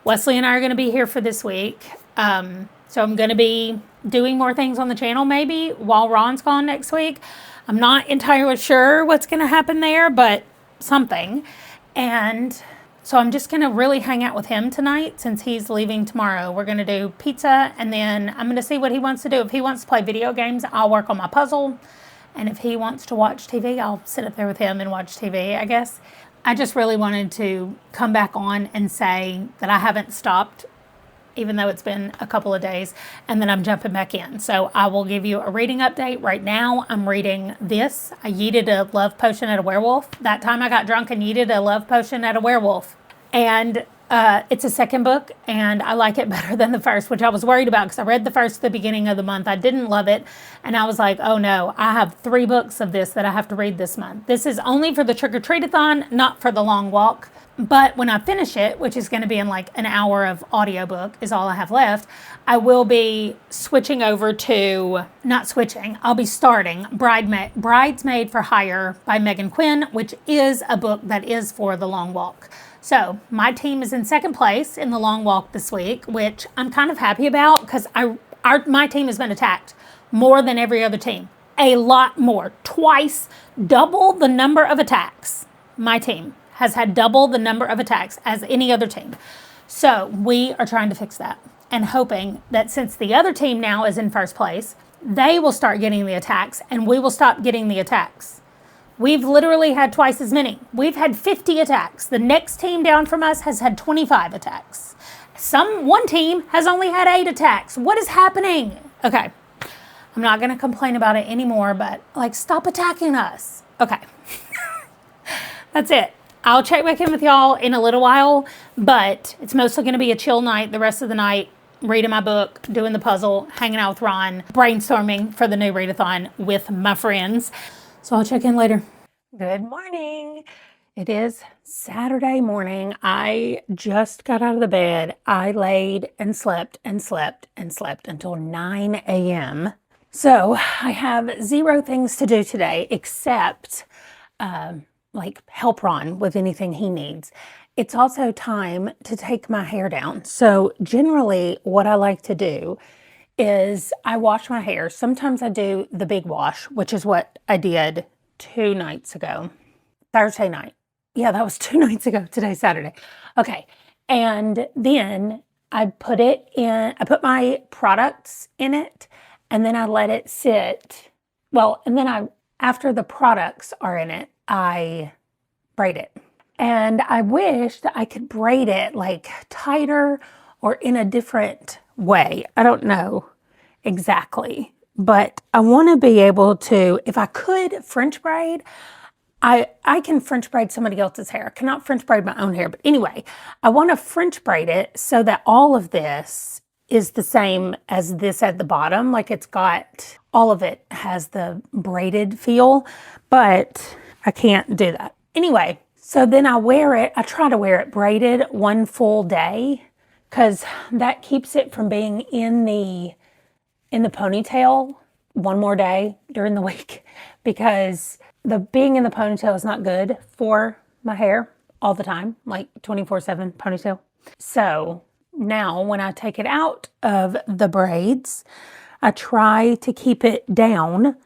Wesley and I are going to be here for this week. So I'm going to be doing more things on the channel maybe while Ron's gone next week. I'm not entirely sure what's going to happen there, but something. And so I'm just going to really hang out with him tonight since he's leaving tomorrow. We're going to do pizza, and then I'm going to see what he wants to do. If he wants to play video games, I'll work on my puzzle. And if he wants to watch TV, I'll sit up there with him and watch TV, I guess. I just really wanted to come back on and say that I haven't stopped, even though it's been a couple of days, and then I'm jumping back in. So I will give you a reading update. Right now, I'm reading this. I yeeted a love potion at a werewolf. That time I got drunk and yeeted a love potion at a werewolf. And it's a second book, and I like it better than the first, which I was worried about because I read the first at the beginning of the month. I didn't love it, and I was like, oh no, I have 3 books of this that I have to read this month. This is only for the trick-or-treat-a-thon, not for the long walk. But when I finish it, which is going to be in like an hour of audiobook is all I have left, I will be switching over to, not switching, I'll be starting Bridesmaid for Hire by Megan Quinn, which is a book that is for the long walk. So my team is in second place in the long walk this week, which I'm kind of happy about because my team has been attacked more than every other team. A lot more. Twice, double the number of attacks. My team has had double the number of attacks as any other team. So we are trying to fix that and hoping that since the other team now is in first place, they will start getting the attacks and we will stop getting the attacks. We've literally had twice as many. We've had 50 attacks. The next team down from us has had 25 attacks. One team has only had 8 attacks. What is happening? Okay. I'm not going to complain about it anymore, but like, stop attacking us. Okay. That's it. I'll check back in with y'all in a little while, but it's mostly going to be a chill night the rest of the night, reading my book, doing the puzzle, hanging out with Ron, brainstorming for the new readathon with my friends. So I'll check in later. Good morning. It is Saturday morning. I just got out of the bed. I laid and slept and slept and slept until 9 a.m. So I have 0 things to do today except like help Ron with anything he needs. It's also time to take my hair down. So generally what I like to do is I wash my hair. Sometimes I do the big wash, which is what I did 2 nights ago. Thursday night. Yeah, that was 2 nights ago. Today's Saturday. Okay. And then I put my products in it, and then I let it sit. Well, and then after the products are in it, I braid it. And I wish that I could braid it like tighter or in a different way. I don't know exactly, but I want to be able to, if I could French braid, I can French braid somebody else's hair. I cannot French braid my own hair. But anyway, I want to French braid it so that all of this is the same as this at the bottom. Like it's got, all of it has the braided feel, but I can't do that. Anyway, so then I try to wear it braided 1 full day because that keeps it from being in the ponytail 1 more day during the week, because being in the ponytail is not good for my hair. all the time, like 24/7 ponytail. So now when I take it out of the braids, I try to keep it down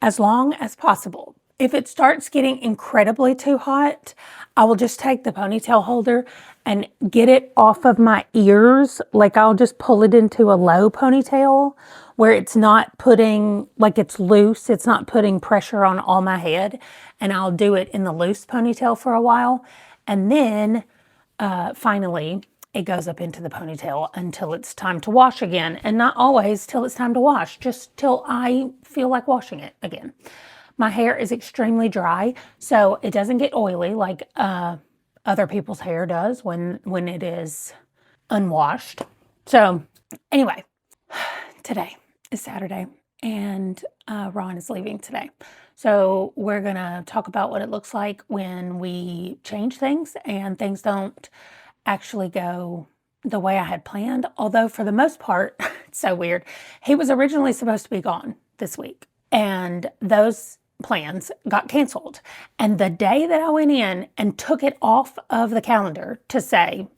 as long as possible. If it starts getting incredibly too hot, I will just take the ponytail holder and get it off of my ears. Like I'll just pull it into a low ponytail where it's not putting, like it's loose, it's not putting pressure on all my head. And I'll do it in the loose ponytail for a while. And then finally, it goes up into the ponytail until it's time to wash again. And not always till it's time to wash, just till I feel like washing it again. My hair is extremely dry, so it doesn't get oily like other people's hair does when it is unwashed. So anyway, today is Saturday and Ron is leaving today. So we're going to talk about what it looks like when we change things and things don't actually go the way I had planned. Although for the most part, it's so weird. He was originally supposed to be gone this week and those plans got canceled. And the day that I went in and took it off of the calendar to say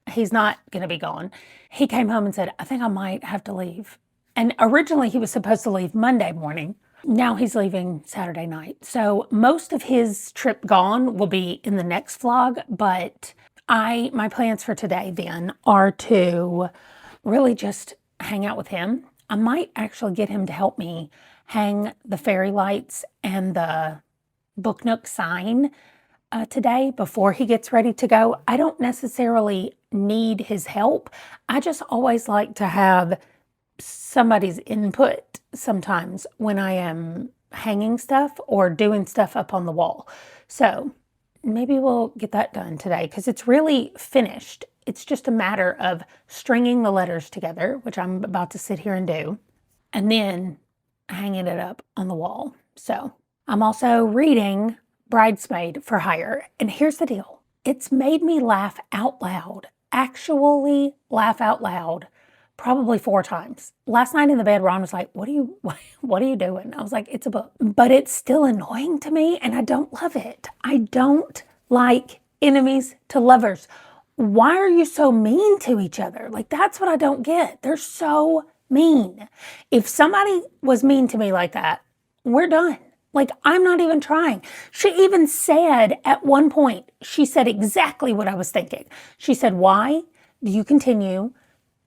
he's not going to be gone, he came home and said, I think I might have to leave. And originally he was supposed to leave Monday morning. Now he's leaving Saturday night. So most of his trip gone will be in the next vlog, but my plans for today then are to really just hang out with him. I might actually get him to help me hang the fairy lights and the Book Nook sign today before he gets ready to go. I don't necessarily need his help. I just always like to have somebody's input sometimes when I am hanging stuff or doing stuff up on the wall. So maybe we'll get that done today because it's really finished. It's just a matter of stringing the letters together, which I'm about to sit here and do, and then hanging it up on the wall. So I'm also reading Bridesmaid for Hire. And here's the deal. It's made me laugh out loud, actually laugh out loud, probably 4 times. Last night in the bed, Ron was like, what are you doing? I was like, it's a book. But it's still annoying to me and I don't love it. I don't like enemies to lovers. Why are you so mean to each other? Like, that's what I don't get. They're so mean. If somebody was mean to me like that, we're done. Like, I'm not even trying. She even said at one point, she said exactly what I was thinking. She said, why do you continue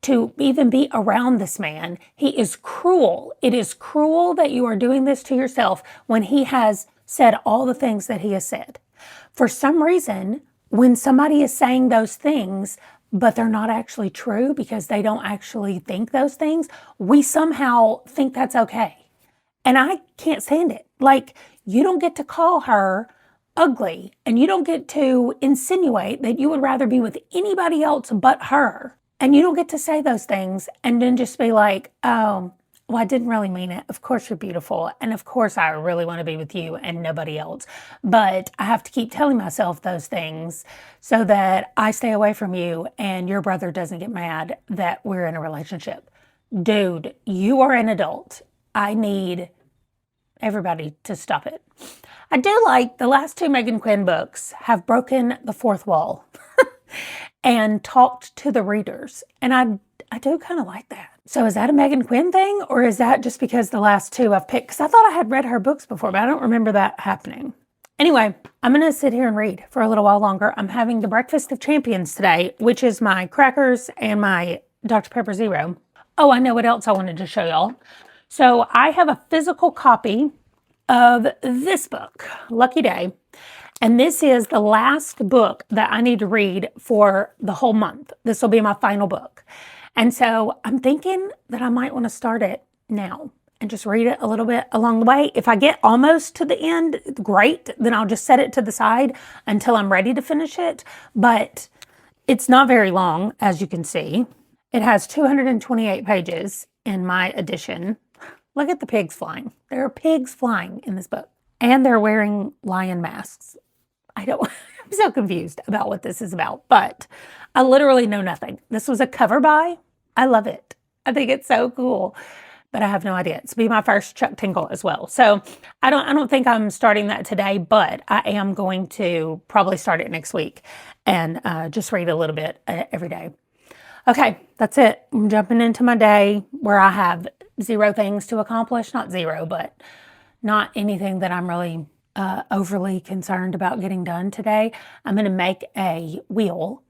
to even be around this man? He is cruel. It is cruel that you are doing this to yourself when he has said all the things that he has said. For some reason, when somebody is saying those things, but they're not actually true because they don't actually think those things, we somehow think that's okay. And I can't stand it. Like, you don't get to call her ugly and you don't get to insinuate that you would rather be with anybody else but her. And you don't get to say those things and then just be like, oh, well, I didn't really mean it. Of course you're beautiful. And of course I really want to be with you and nobody else. But I have to keep telling myself those things so that I stay away from you and your brother doesn't get mad that we're in a relationship. Dude, you are an adult. I need everybody to stop it. I do like the last 2 Meghan Quinn books have broken the 4th wall and talked to the readers. And I do kind of like that. So is that a Meghan Quinn thing or is that just because the last 2 I've picked? Because I thought I had read her books before, but I don't remember that happening. Anyway, I'm going to sit here and read for a little while longer. I'm having the Breakfast of Champions today, which is my crackers and my Dr. Pepper Zero. Oh, I know what else I wanted to show y'all. So I have a physical copy of this book, Lucky Day. And this is the last book that I need to read for the whole month. This will be my final book. And so I'm thinking that I might want to start it now and just read it a little bit along the way. If I get almost to the end, great. Then I'll just set it to the side until I'm ready to finish it. But it's not very long, as you can see. It has 228 pages in my edition. Look at the pigs flying. There are pigs flying in this book. And they're wearing lion masks. I'm so confused about what this is about, but I literally know nothing. This was a cover buy. I love it. I think it's so cool. but I have no idea. It's be my first Chuck Tingle as well. So I don't think I'm starting that today, but I am going to probably start it next week and just read a little bit every day. Okay, that's it. I'm jumping into my day where I have 0 things to accomplish. Not 0, but not anything that I'm really overly concerned about getting done today. I'm going to make a wheel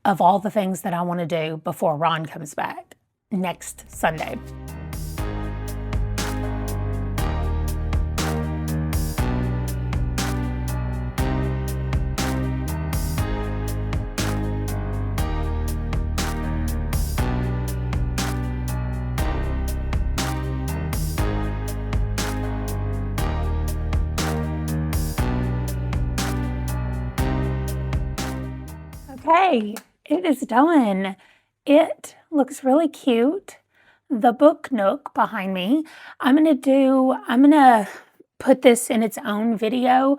of all the things that I want to do before Ron comes back next Sunday. Okay, it is done. It looks really cute. The book nook behind me, I'm gonna put this in its own video,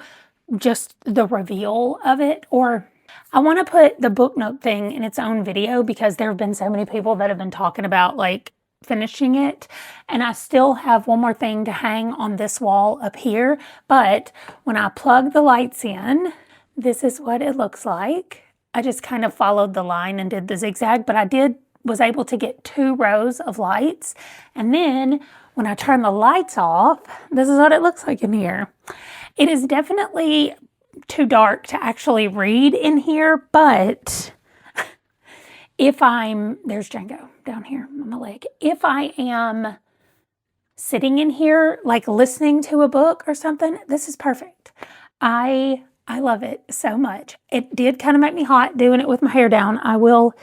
just the reveal of it, or I want to put the book nook thing in its own video because there have been so many people that have been talking about like finishing it, and I still have one more thing to hang on this wall up here, but when I plug the lights in, this is what it looks like. I just kind of followed the line and did the zigzag, but I was able to get 2 rows of lights. And then when I turn the lights off, this is what it looks like in here. It is definitely too dark to actually read in here, but if there's Django down here on my leg. If I am sitting in here, like listening to a book or something, this is perfect. I love it so much. It did kind of make me hot doing it with my hair down. I will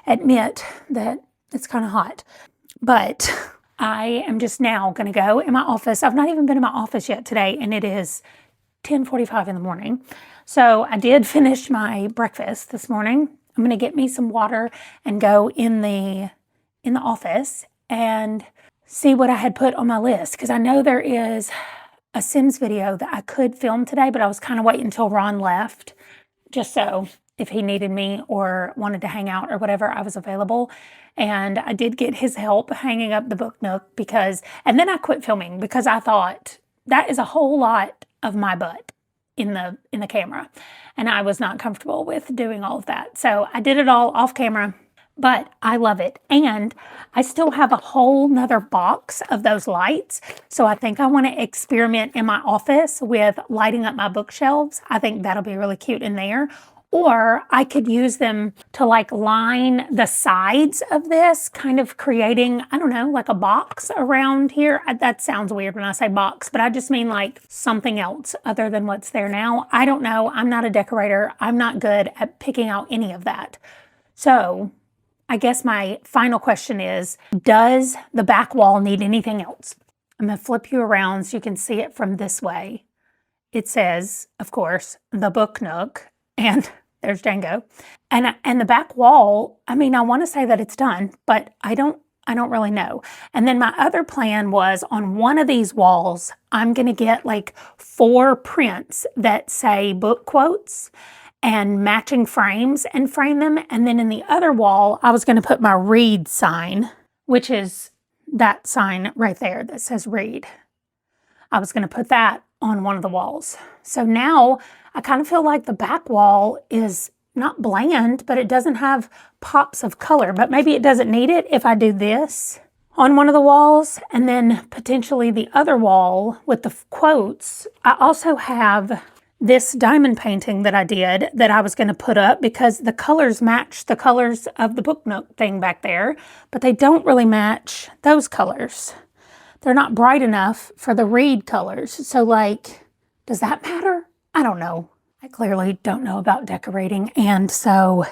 admit that it's kind of hot, but I am just now going to go in my office. I've not even been in my office yet today, and it is 10:45 in the morning. So I did finish my breakfast this morning. I'm going to get me some water and go in the office and see what I had put on my list, because I know there is a Sims video that I could film today, but I was kind of waiting until Ron left, just so if he needed me or wanted to hang out or whatever, I was available. And I did get his help hanging up the book nook and then I quit filming because I thought that is a whole lot of my butt in the camera, and I was not comfortable with doing all of that. So I did it all off camera. But I love it. And I still have a whole nother box of those lights. So I think I want to experiment in my office with lighting up my bookshelves. I think that'll be really cute in there. Or I could use them to like line the sides of this, kind of creating, I don't know, like a box around here. That sounds weird when I say box, but I just mean like something else other than what's there now. I don't know. I'm not a decorator. I'm not good at picking out any of that. So I guess my final question is, does the back wall need anything else? I'm going to flip you around so you can see it from this way. It says, of course, the book nook, and there's Django. And the back wall, I mean, I want to say that it's done, but I don't really know. And then my other plan was on one of these walls, I'm going to get like 4 prints that say book quotes and matching frames and frame them. And then in the other wall, I was going to put my read sign, which is that sign right there that says read. I was going to put that on one of the walls. So now I kind of feel like the back wall is not bland, but it doesn't have pops of color. But maybe it doesn't need it if I do this on one of the walls, and then potentially the other wall with the quotes. I also have this diamond painting that I did that I was going to put up because the colors match the colors of the book nook thing back there, but they don't really match those colors. They're not bright enough for the read colors. So like, does that matter? I don't know. I clearly don't know about decorating, and so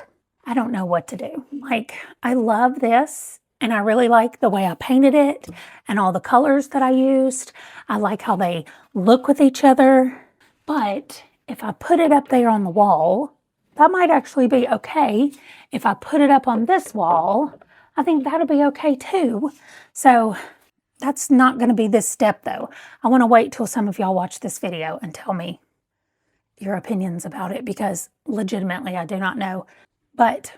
I don't know what to do. Like, I love this, and I really like the way I painted it and all the colors that I used. I like how they look with each other. But if I put it up there on the wall, that might actually be okay. If I put it up on this wall, I think that'll be okay too. So that's not going to be this step though. I want to wait till some of y'all watch this video and tell me your opinions about it, because legitimately I do not know. But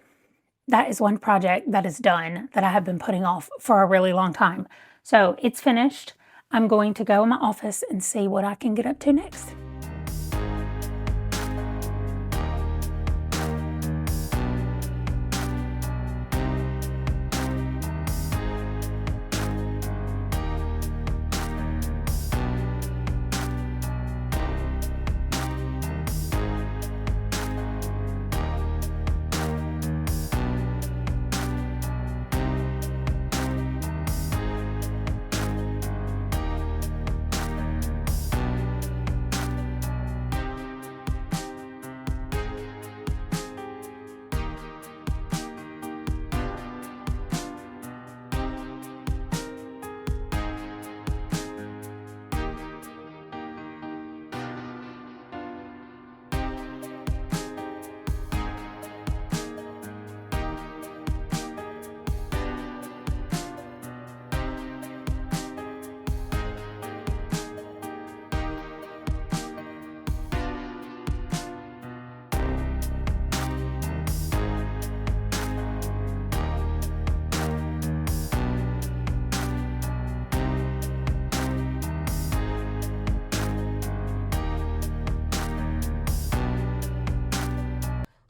that is one project that is done that I have been putting off for a really long time. So it's finished. I'm going to go in my office and see what I can get up to next.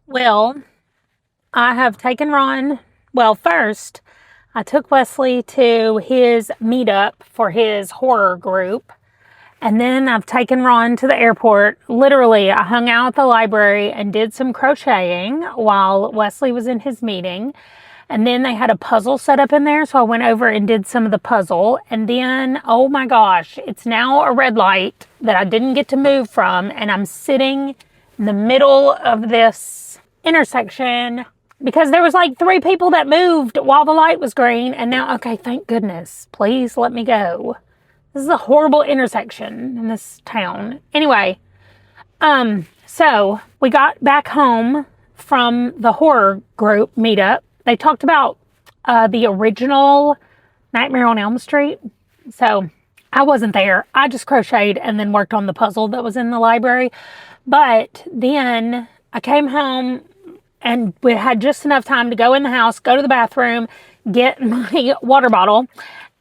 Well, I have taken Ron. Well, first, I took Wesley to his meetup for his horror group. And then I've taken Ron to the airport. Literally, I hung out at the library and did some crocheting while Wesley was in his meeting. And then they had a puzzle set up in there, so I went over and did some of the puzzle. And then, oh my gosh, it's now a red light that I didn't get to move from. And I'm sitting in the middle of this intersection because there was like 3 people that moved while the light was green. And now, okay, thank goodness. Please let me go. This is a horrible intersection in this town. Anyway, so we got back home from the horror group meetup. They talked about the original Nightmare on Elm Street. So I wasn't there. I just crocheted and then worked on the puzzle that was in the library. But then I came home and we had just enough time to go in the house, go to the bathroom, get my water bottle.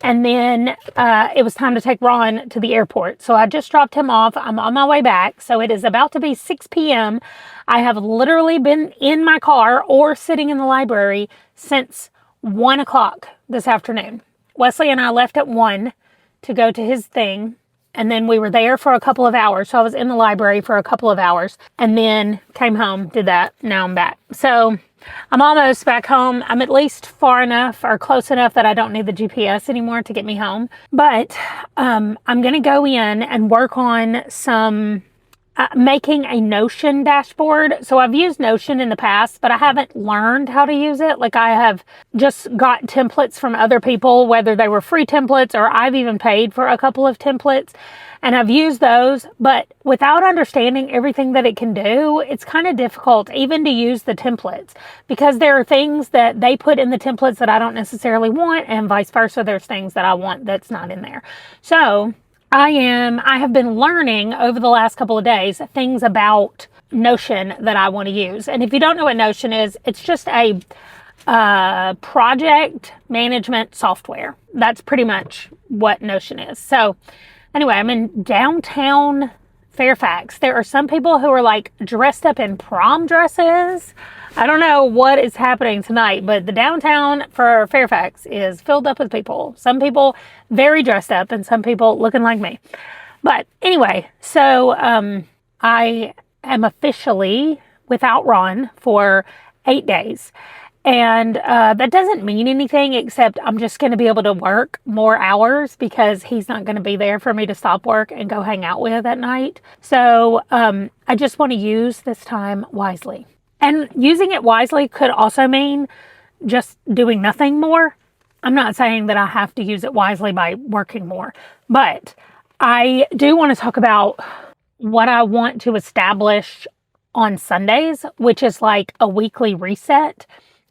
And then it was time to take Ron to the airport. So I just dropped him off. I'm on my way back. So it is about to be 6 p.m. I have literally been in my car or sitting in the library since 1 o'clock this afternoon. Wesley and I left at 1 to go to his thing. And then we were there for a couple of hours. So I was in the library for a couple of hours and then came home, did that. Now I'm back. So I'm almost back home. I'm at least far enough or close enough that I don't need the GPS anymore to get me home. But I'm going to go in and work on some making a Notion dashboard. So I've used Notion in the past, but I haven't learned how to use it. Like I have just got templates from other people, whether they were free templates or I've even paid for a couple of templates. And I've used those, but without understanding everything that it can do, it's kind of difficult even to use the templates because there are things that they put in the templates that I don't necessarily want and vice versa. There's things that I want that's not in there. So I have been learning over the last couple of days things about Notion that I want to use. And if you don't know what Notion is, it's just a project management software. That's pretty much what Notion is. So anyway, I'm in downtown Fairfax. There are some people who are like dressed up in prom dresses. I don't know what is happening tonight, but the downtown for Fairfax is filled up with people. Some people very dressed up and some people looking like me. But anyway, so I am officially without Ron for 8 days. And that doesn't mean anything except I'm just going to be able to work more hours because he's not going to be there for me to stop work and go hang out with at night. So I just want to use this time wisely. And using it wisely could also mean just doing nothing more. I'm not saying that I have to use it wisely by working more, but I do want to talk about what I want to establish on Sundays, which is like a weekly reset.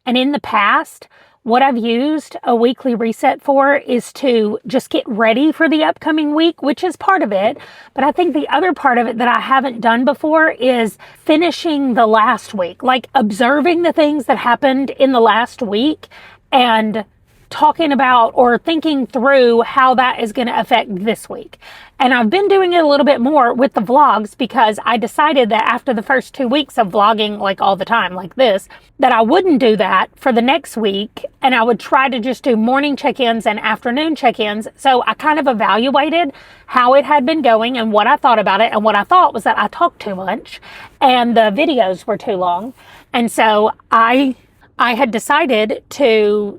And in the past, what I've used a weekly reset for is to just get ready for the upcoming week, which is part of it. But I think the other part of it that I haven't done before is finishing the last week, like observing the things that happened in the last week and talking about or thinking through how that is going to affect this week. And I've been doing it a little bit more with the vlogs because I decided that after the first 2 weeks of vlogging like all the time like this, that I wouldn't do that for the next week, and I would try to just do morning check-ins and afternoon check-ins. So I kind of evaluated how it had been going and what I thought about it, and what I thought was that I talked too much and the videos were too long. And so I had decided to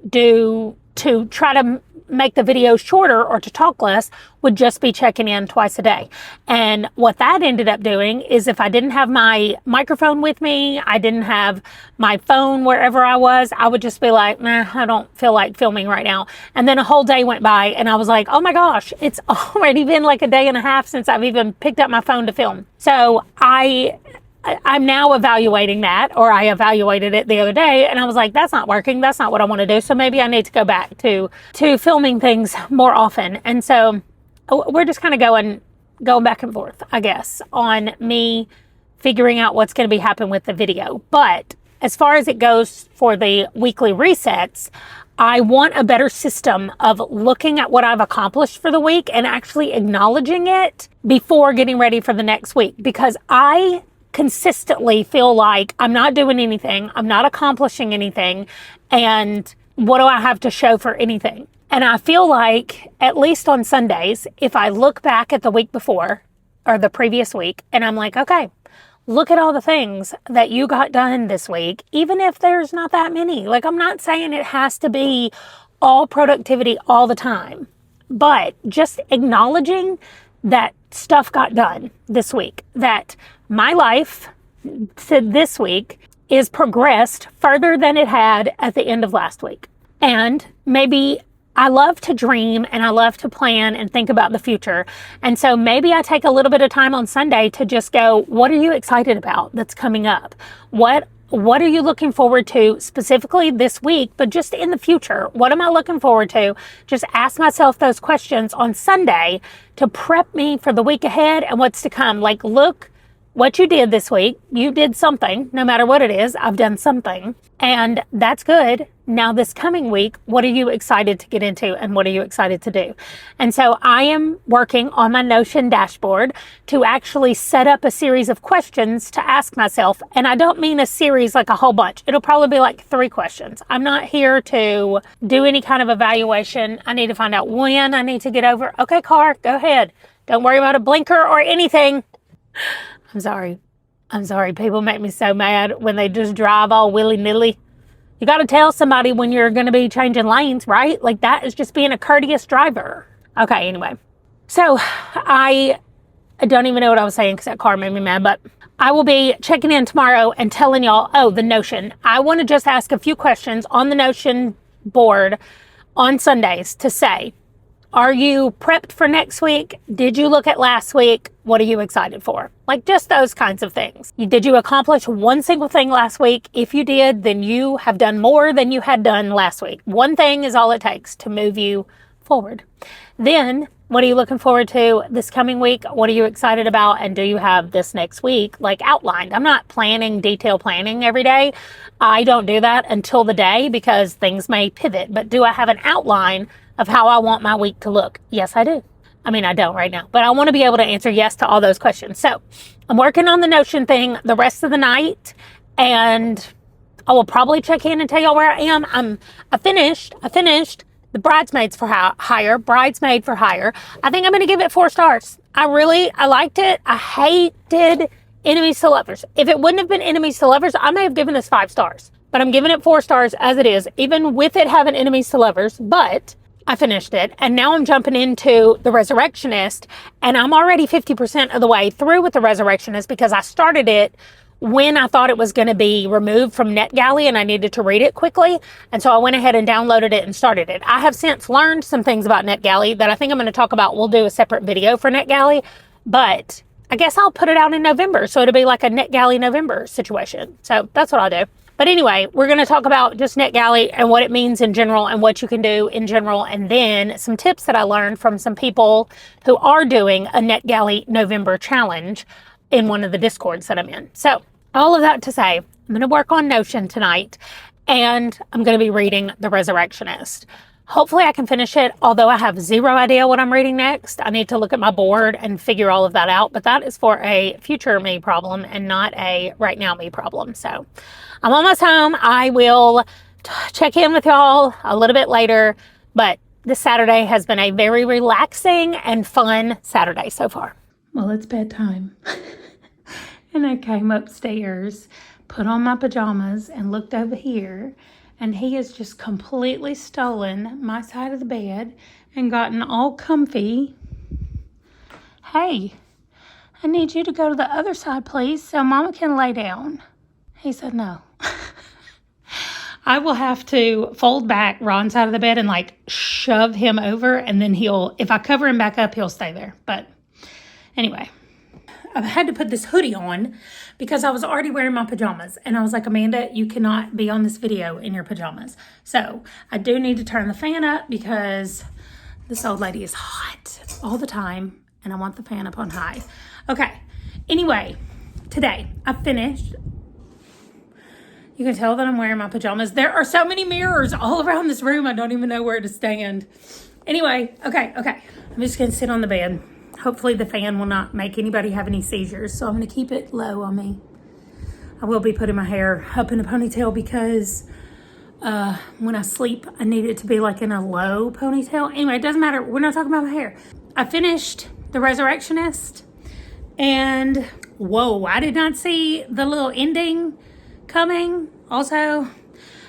try to make the videos shorter or to talk less would just be checking in twice a day. And what that ended up doing is if I didn't have my microphone with me, I didn't have my phone wherever I was, I would just be like, nah, I don't feel like filming right now. And then a whole day went by and I was like, oh my gosh, it's already been like a day and a half since I've even picked up my phone to film. So I'm now evaluating that, or I evaluated it the other day and I was like, that's not working. That's not what I want to do. So maybe I need to go back to filming things more often. And so we're just kind of going back and forth, I guess, on me figuring out what's going to be happening with the video. But as far as it goes for the weekly resets, I want a better system of looking at what I've accomplished for the week and actually acknowledging it before getting ready for the next week, because I consistently feel like I'm not doing anything, I'm not accomplishing anything, and what do I have to show for anything? And I feel like, at least on Sundays, if I look back at the week before or the previous week and I'm like, okay, look at all the things that you got done this week, even if there's not that many. Like, I'm not saying it has to be all productivity all the time, but just acknowledging that stuff got done this week, that my life this week is progressed further than it had at the end of last week. And maybe I love to dream and I love to plan and think about the future. And so maybe I take a little bit of time on Sunday to just go, what are you excited about that's coming up? What are you looking forward to specifically this week, but just in the future? What am I looking forward to? Just ask myself those questions on Sunday to prep me for the week ahead and what's to come. Like, look what you did this week. You did something, no matter what it is. I've done something, and that's good. Now this coming week, what are you excited to get into and what are you excited to do? And so I am working on my Notion dashboard to actually set up a series of questions to ask myself. And I don't mean a series like a whole bunch. It'll probably be like 3 questions. I'm not here to do any kind of evaluation. I need to find out when I need to get over. Okay, car, go ahead. Don't worry about a blinker or anything. I'm sorry. People make me so mad when they just drive all willy-nilly. You got to tell somebody when you're going to be changing lanes, right? Like, that is just being a courteous driver. Okay, anyway. So I don't even know what I was saying because that car made me mad, but I will be checking in tomorrow and telling y'all, the Notion. I want to just ask a few questions on the Notion board on Sundays to say, are you prepped for next week? Did you look at last week? What are you excited for? Like, just those kinds of things. Did you accomplish one single thing last week? If you did, then you have done more than you had done last week. One thing is all it takes to move you forward. Then, what are you looking forward to this coming week? What are you excited about? And do you have this next week like outlined? I'm not detail planning every day. I don't do that until the day because things may pivot. But do I have an outline of how I want my week to look? Yes, I do. I mean, I don't right now, but I want to be able to answer yes to all those questions. So I'm working on the Notion thing the rest of the night, and I will probably check in and tell y'all where I am. I finished the Bridesmaid for Hire. I think I'm going to give it 4 stars. I liked it. I hated Enemies to Lovers. If it wouldn't have been Enemies to Lovers, I may have given this 5 stars, but I'm giving it 4 stars as it is, even with it having Enemies to Lovers. But I finished it, and now I'm jumping into The Resurrectionist, and I'm already 50% of the way through with The Resurrectionist because I started it when I thought it was going to be removed from NetGalley and I needed to read it quickly. And so I went ahead and downloaded it and started it. I have since learned some things about NetGalley that I think I'm going to talk about. We'll do a separate video for NetGalley, but I guess I'll put it out in November. So it'll be like a NetGalley November situation. So that's what I'll do. But anyway, we're going to talk about just NetGalley and what it means in general and what you can do in general. And then some tips that I learned from some people who are doing a NetGalley November challenge in one of the Discords that I'm in. So all of that to say, I'm going to work on Notion tonight, and I'm going to be reading The Resurrectionist. Hopefully I can finish it, although I have zero idea what I'm reading next. I need to look at my board and figure all of that out, but that is for a future me problem and not a right now me problem. So I'm almost home. I will check in with y'all a little bit later, but this Saturday has been a very relaxing and fun Saturday so far. Well, it's bedtime. And I came upstairs, put on my pajamas, and looked over here, and he has just completely stolen my side of the bed and gotten all comfy. Hey, I need you to go to the other side, please, so Mama can lay down. He said no. I will have to fold back Ron's side of the bed and like shove him over, and then if I cover him back up, he'll stay there. But anyway, I've had to put this hoodie on because I was already wearing my pajamas. And I was like, Amanda, you cannot be on this video in your pajamas. So I do need to turn the fan up because this old lady is hot all the time. And I want the fan up on high. Okay. Anyway, today I finished. You can tell that I'm wearing my pajamas. There are so many mirrors all around this room. I don't even know where to stand. Anyway, okay. I'm just going to sit on the bed. Hopefully the fan will not make anybody have any seizures. So I'm going to keep it low on me. I will be putting my hair up in a ponytail because when I sleep, I need it to be like in a low ponytail. Anyway, it doesn't matter. We're not talking about my hair. I finished The Resurrectionist. And whoa, I did not see the little ending coming also.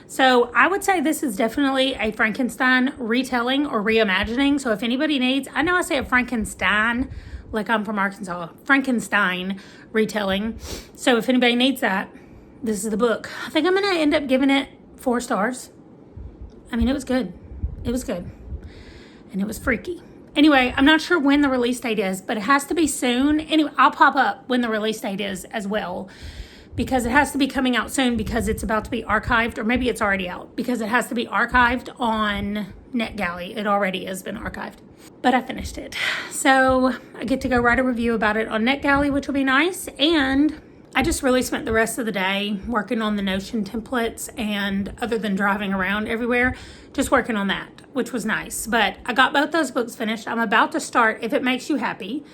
So I would say this is definitely a Frankenstein retelling or reimagining. So if anybody needs, I know I say a Frankenstein, like I'm from Arkansas, Frankenstein retelling. So if anybody needs that, this is the book. I think I'm going to end up giving it 4 stars. I mean, it was good. It was good. And it was freaky. Anyway, I'm not sure when the release date is, but it has to be soon. Anyway, I'll pop up when the release date is as well, because it has to be coming out soon because it's about to be archived, or maybe it's already out because it has to be archived on NetGalley. It already has been archived, but I finished it. So I get to go write a review about it on NetGalley, which will be nice. And I just really spent the rest of the day working on the Notion templates, and other than driving around everywhere, just working on that, which was nice. But I got both those books finished. I'm about to start If It Makes You Happy,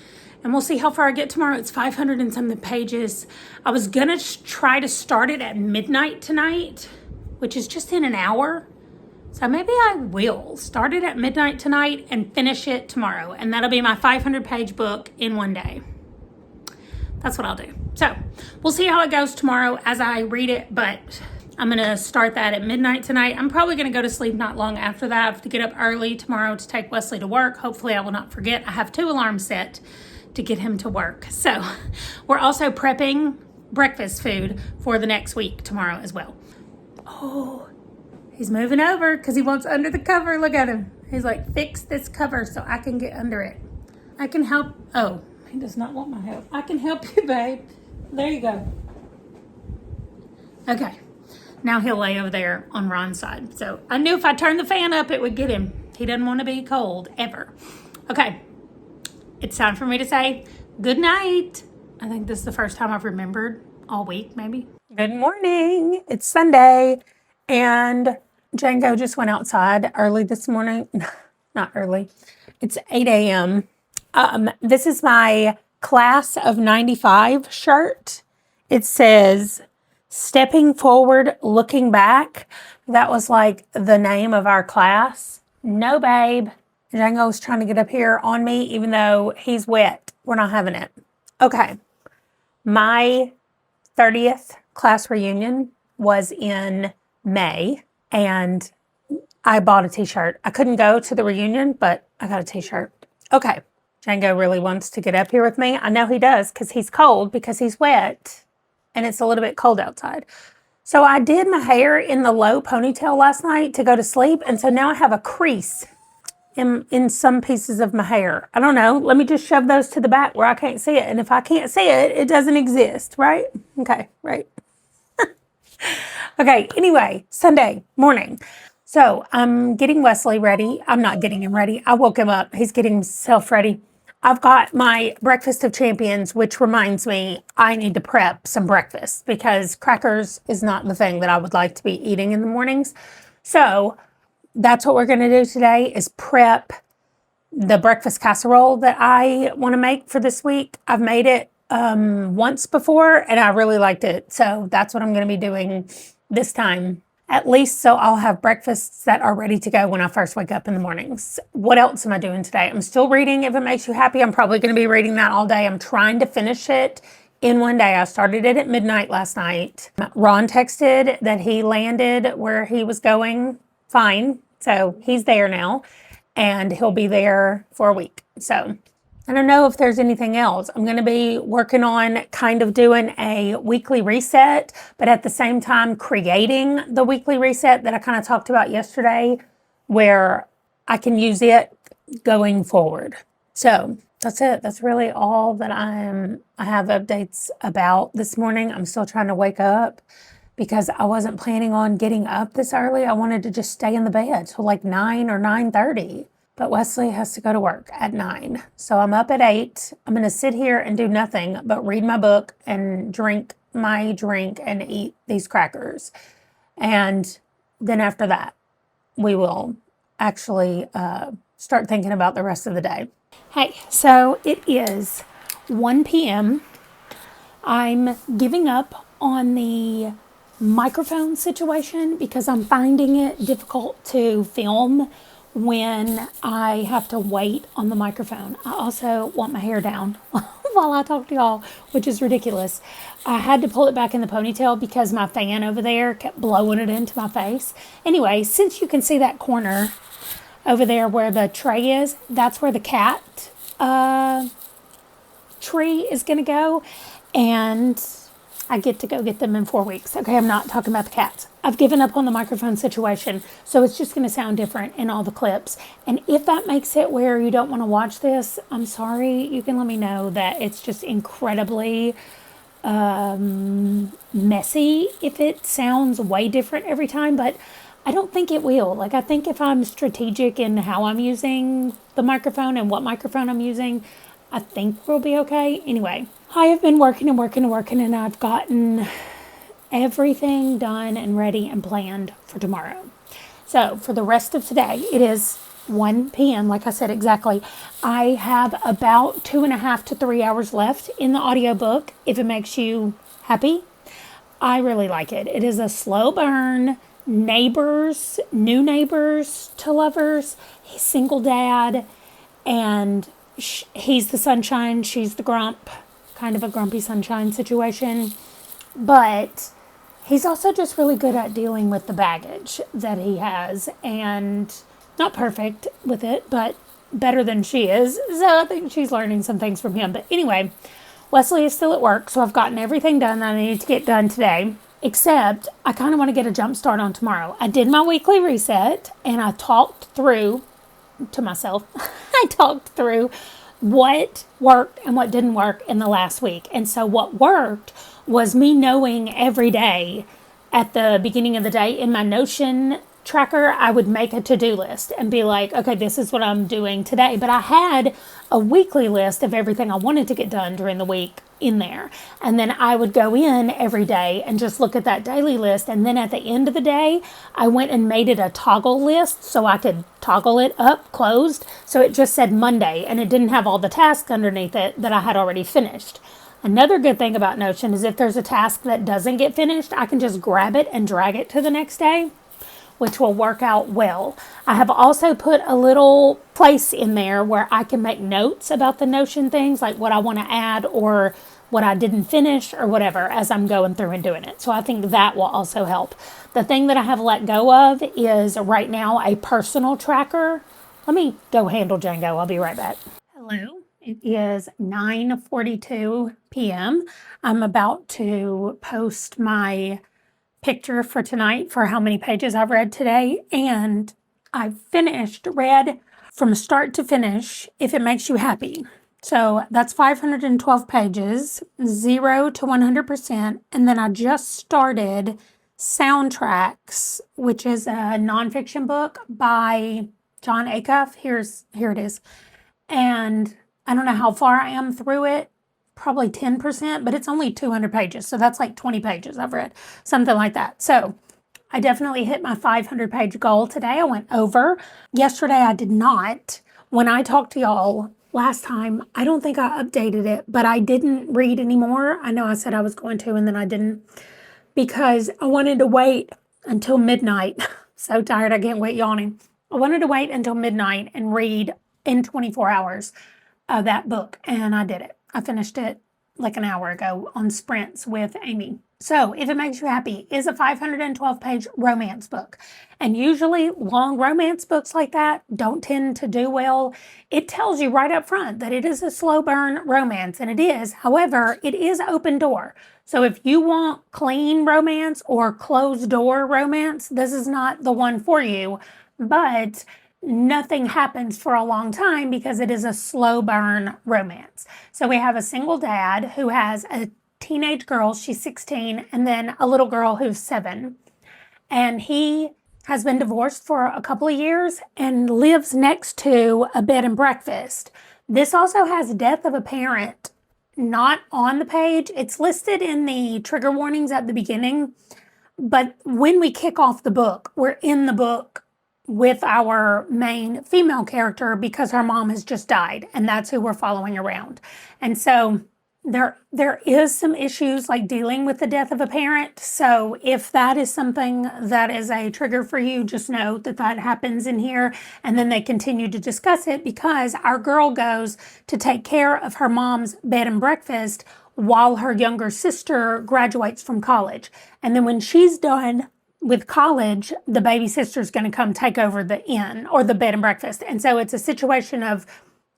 and we'll see how far I get tomorrow. It's 500 and something pages. I was gonna try to start it at midnight tonight, which is just in an hour. So maybe I will start it at midnight tonight and finish it tomorrow. And that'll be my 500 page book in one day. That's what I'll do. So we'll see how it goes tomorrow as I read it, but I'm gonna start that at midnight tonight. I'm probably gonna go to sleep not long after that. I have to get up early tomorrow to take Wesley to work. Hopefully I will not forget. I have 2 alarms set to get him to work. So we're also prepping breakfast food for the next week tomorrow as well. Oh, he's moving over because he wants under the cover. Look at him. He's like, fix this cover so I can get under it. I can help. Oh, he does not want my help. I can help you, babe. There you go. Okay. Now he'll lay over there on Ron's side. So I knew if I turned the fan up, it would get him. He doesn't want to be cold ever. Okay. It's time for me to say good night. I think this is the first time I've remembered all week, maybe. Good morning. It's Sunday, and Django just went outside early this morning. Not early. It's 8 a.m. This is my Class of 95 shirt. It says, stepping forward, looking back. That was like the name of our class. No, babe. Django's trying to get up here on me, even though he's wet. We're not having it. Okay. My 30th class reunion was in May, and I bought a t-shirt. I couldn't go to the reunion, but I got a t-shirt. Okay. Django really wants to get up here with me. I know he does because he's cold, because he's wet, and it's a little bit cold outside. So I did my hair in the low ponytail last night to go to sleep, and so now I have a crease in some pieces of my hair. I don't know. Let me just shove those to the back where I can't see it. And if I can't see it, it doesn't exist, right? Okay, right. Okay, anyway, Sunday morning. So I'm getting Wesley ready. I'm not getting him ready. I woke him up. He's getting himself ready. I've got my breakfast of champions, which reminds me I need to prep some breakfast because crackers is not the thing that I would like to be eating in the mornings. So that's what we're going to do today is prep the breakfast casserole that I want to make for this week. I've made it once before and I really liked it. So that's what I'm going to be doing this time. At least so I'll have breakfasts that are ready to go when I first wake up in the mornings. What else am I doing today? I'm still reading If It Makes You Happy. I'm probably going to be reading that all day. I'm trying to finish it in one day. I started it at midnight last night. Ron texted that he landed where he was going fine. So he's there now and he'll be there for a week. So I don't know if there's anything else. I'm going to be working on kind of doing a weekly reset, but at the same time creating the weekly reset that I kind of talked about yesterday where I can use it going forward. So that's it. That's really all that I have updates about this morning. I'm still trying to wake up because I wasn't planning on getting up this early. I wanted to just stay in the bed till like 9 or 9:30. But Wesley has to go to work at 9. So I'm up at 8. I'm going to sit here and do nothing but read my book and drink my drink and eat these crackers. And then after that, we will actually start thinking about the rest of the day. Hey, so it is 1 p.m. I'm giving up on the microphone situation because I'm finding it difficult to film when I have to wait on the microphone. I also want my hair down while I talk to y'all, which is ridiculous. I had to pull it back in the ponytail because my fan over there kept blowing it into my face. Anyway, since you can see that corner over there where the tray is, that's where the cat tree is going to go. And I get to go get them in 4 weeks. Okay, I'm not talking about the cats. I've given up on the microphone situation, so it's just going to sound different in all the clips. And if that makes it where you don't want to watch this, I'm sorry. You can let me know that it's just incredibly messy if it sounds way different every time, but I don't think it will. Like, I think if I'm strategic in how I'm using the microphone and what microphone I'm using, I think we'll be okay. Anyway, I have been working and I've gotten everything done and ready and planned for tomorrow. So for the rest of today, it is 1 p.m. Like I said, exactly. I have about 2.5 to 3 hours left in the audiobook, If It Makes You Happy. I really like it. It is a slow burn. Neighbors, new neighbors to lovers. He's single dad and he's the sunshine, she's the grump, kind of a grumpy sunshine situation. But he's also just really good at dealing with the baggage that he has and not perfect with it, but better than she is. So I think she's learning some things from him. But anyway, Wesley is still at work, so I've gotten everything done that I need to get done today. Except I kind of want to get a jump start on tomorrow. I did my weekly reset and I talked through to myself. I talked through what worked and what didn't work in the last week. And so what worked was me knowing every day at the beginning of the day in my Notion tracker, I would make a to-do list and be like, okay, this is what I'm doing today. But I had a weekly list of everything I wanted to get done during the week in there. And then I would go in every day and just look at that daily list. And then at the end of the day, I went and made it a toggle list so I could toggle it up, closed. So it just said Monday and it didn't have all the tasks underneath it that I had already finished. Another good thing about Notion is if there's a task that doesn't get finished, I can just grab it and drag it to the next day, which will work out well. I have also put a little place in there where I can make notes about the Notion things, like what I want to add or what I didn't finish or whatever as I'm going through and doing it. So I think that will also help. The thing that I have let go of is right now a personal tracker. Let me go handle Django. I'll be right back. Hello. It is 9:42 p.m. I'm about to post my picture for tonight for how many pages I've read today, and I read from start to finish If It Makes You Happy. So that's 512 pages, 0 to 100%, and then I just started Soundtracks, which is a nonfiction book by John Acuff. Here it is, and I don't know how far I am through it. Probably 10%, but it's only 200 pages. So that's like 20 pages I've read, something like that. So I definitely hit my 500-page goal today. I went over. Yesterday, I did not. When I talked to y'all last time, I don't think I updated it, but I didn't read anymore. I know I said I was going to, and then I didn't, because I wanted to wait until midnight. So tired, I can't wait yawning. I wanted to wait until midnight and read in 24 hours of that book, and I did it. I finished it like an hour ago on sprints with Amy. So, If It Makes You Happy is a 512-page romance book. And usually long romance books like that don't tend to do well. It tells you right up front that it is a slow burn romance, and it is. However, it is open door. So if you want clean romance or closed door romance, this is not the one for you. But nothing happens for a long time because it is a slow burn romance. So we have a single dad who has a teenage girl, she's 16, and then a little girl who's 7. And he has been divorced for a couple of years and lives next to a bed and breakfast. This also has death of a parent not on the page. It's listed in the trigger warnings at the beginning, but when we kick off the book, we're in the book with our main female character because her mom has just died, and that's who we're following around. And so there is some issues like dealing with the death of a parent. So if that is something that is a trigger for you, just know that that happens in here. And then they continue to discuss it because our girl goes to take care of her mom's bed and breakfast while her younger sister graduates from college. And then when she's done with college, the baby sister's going to come take over the inn or the bed and breakfast. And so it's a situation of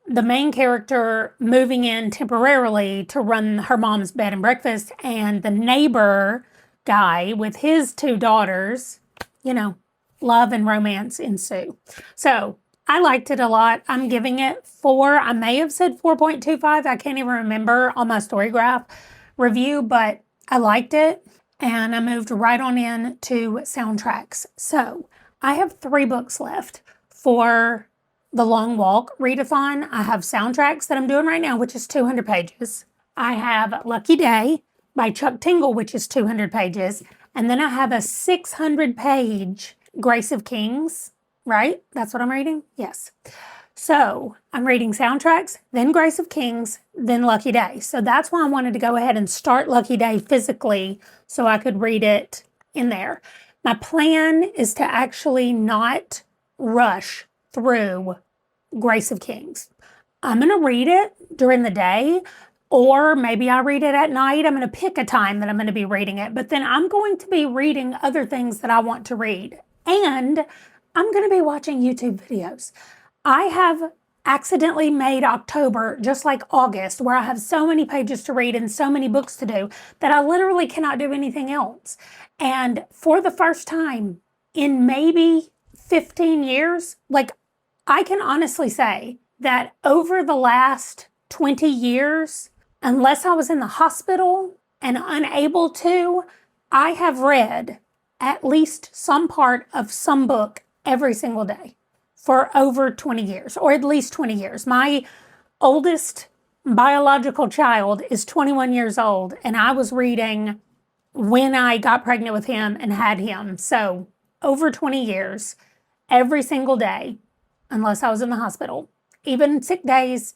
the main character moving in temporarily to run her mom's bed and breakfast, and the neighbor guy with his 2 daughters, love and romance ensue. So I liked it a lot. I'm giving it 4. I may have said 4.25. I can't even remember on my storygraph review, but I liked it. And I moved right on in to soundtracks. So I have 3 books left for the Long Walk readathon. I have soundtracks that I'm doing right now, which is 200 pages. I have Lucky Day by Chuck Tingle, which is 200 pages. And then I have a 600-page Grace of Kings, right? That's what I'm reading? Yes. So I'm reading soundtracks, then Grace of Kings, then Lucky Day. So that's why I wanted to go ahead and start Lucky Day physically so I could read it in there. My plan is to actually not rush through Grace of Kings. I'm going to read it during the day, or maybe I read it at night. I'm going to pick a time that I'm going to be reading it, but then I'm going to be reading other things that I want to read. And I'm going to be watching YouTube videos. I have accidentally made October just like August, where I have so many pages to read and so many books to do that I literally cannot do anything else. And for the first time in maybe 15 years, I can honestly say that over the last 20 years, unless I was in the hospital and unable to, I have read at least some part of some book every single day for over 20 years, or at least 20 years. My oldest biological child is 21 years old, and I was reading when I got pregnant with him and had him. So over 20 years, every single day, unless I was in the hospital, even sick days,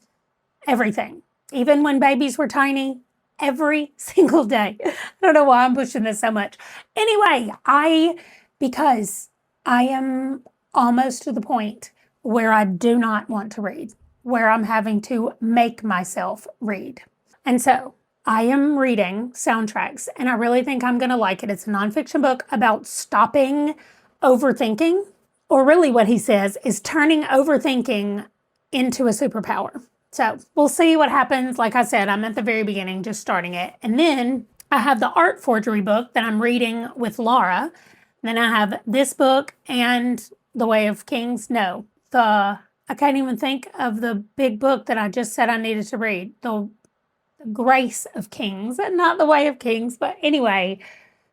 everything. Even when babies were tiny, every single day. I don't know why I'm pushing this so much. Anyway, because I am almost to the point where I do not want to read, where I'm having to make myself read. And so I am reading soundtracks, and I really think I'm going to like it. It's a nonfiction book about stopping overthinking, or really what he says is turning overthinking into a superpower. So we'll see what happens. Like I said, I'm at the very beginning, just starting it. And then I have the art forgery book that I'm reading with Laura. Then I have this book and The Way of Kings. No, I can't even think of the big book that I just said I needed to read. The Grace of Kings, not The Way of Kings. But anyway,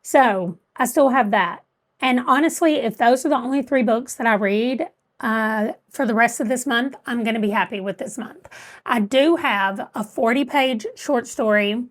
so I still have that. And honestly, if those are the only 3 books that I read for the rest of this month, I'm going to be happy with this month. I do have a 40-page short story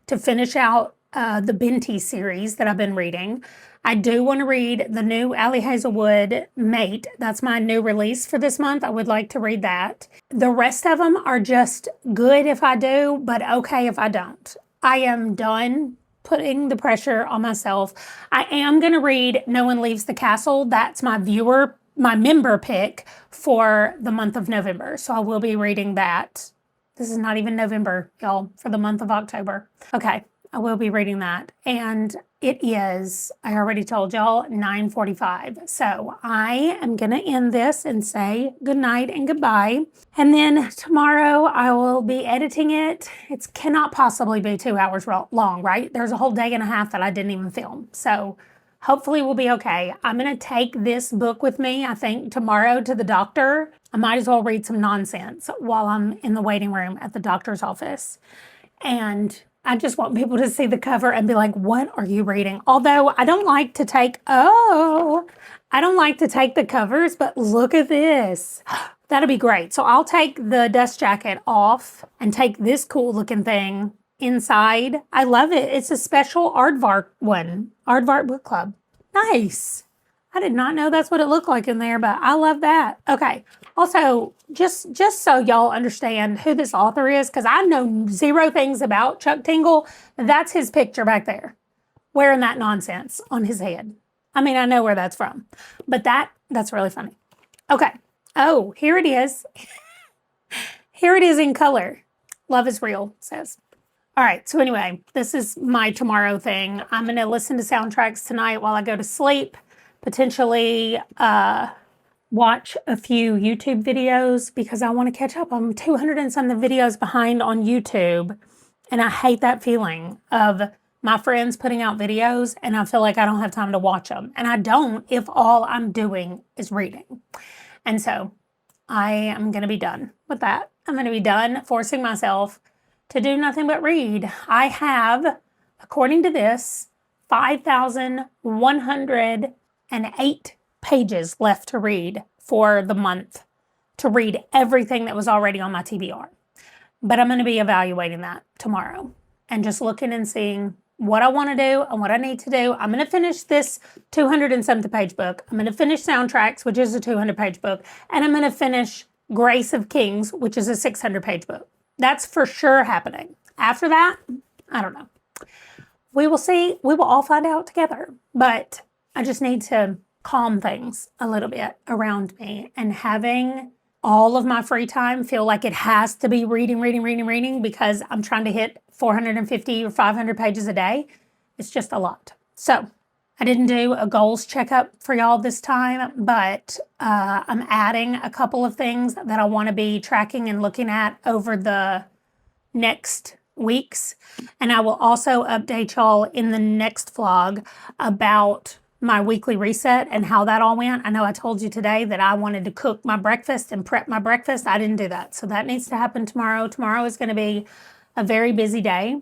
to finish out the Binti series that I've been reading. I do want to read the new Allie Hazelwood Mate. That's my new release for this month. I would like to read that. The rest of them are just good if I do, but okay if I don't. I am done putting the pressure on myself. I am going to read No One Leaves the Castle. That's my member pick for the month of November. So I will be reading that. This is not even November, y'all, for the month of October. Okay, I will be reading that. And it is, I already told y'all, 9:45. So I am going to end this and say good night and goodbye. And then tomorrow I will be editing it. It cannot possibly be 2 hours long, right? There's a whole day and a half that I didn't even film. So hopefully we'll be okay. I'm going to take this book with me, I think, tomorrow to the doctor. I might as well read some nonsense while I'm in the waiting room at the doctor's office. And I just want people to see the cover and be like, what are you reading? Although I don't like to take the covers, but look at this. That'll be great. So I'll take the dust jacket off and take this cool looking thing inside. I love it. It's a special Aardvark one. Aardvark Book Club. Nice. I did not know that's what it looked like in there, but I love that. Okay. Also, just so y'all understand who this author is, because I know zero things about Chuck Tingle, that's his picture back there, wearing that nonsense on his head. I mean, I know where that's from, but that's really funny. Okay. Oh, here it is. Here it is in color. Love is real, says. All right. So anyway, this is my tomorrow thing. I'm going to listen to soundtracks tonight while I go to sleep, potentially, watch a few YouTube videos because I want to catch up. I'm 200 and something videos behind on YouTube. And I hate that feeling of my friends putting out videos and I feel like I don't have time to watch them. And I don't if all I'm doing is reading. And so I am going to be done with that. I'm going to be done forcing myself to do nothing but read. I have, according to this, 5,108 pages left to read for the month, to read everything that was already on my TBR. But I'm going to be evaluating that tomorrow and just looking and seeing what I want to do and what I need to do. I'm going to finish this 270 page book. I'm going to finish Soundtracks, which is a 200 page book. And I'm going to finish Grace of Kings, which is a 600 page book. That's for sure happening. After that, I don't know. We will see. We will all find out together. But I just need to calm things a little bit around me, and having all of my free time feel like it has to be reading because I'm trying to hit 450 or 500 pages a day. It's just a lot. So I didn't do a goals checkup for y'all this time, but I'm adding a couple of things that I want to be tracking and looking at over the next weeks. And I will also update y'all in the next vlog about my weekly reset and how that all went. I know I told you today that I wanted to cook my breakfast and prep my breakfast. I didn't do that. So that needs to happen tomorrow. Tomorrow is going to be a very busy day.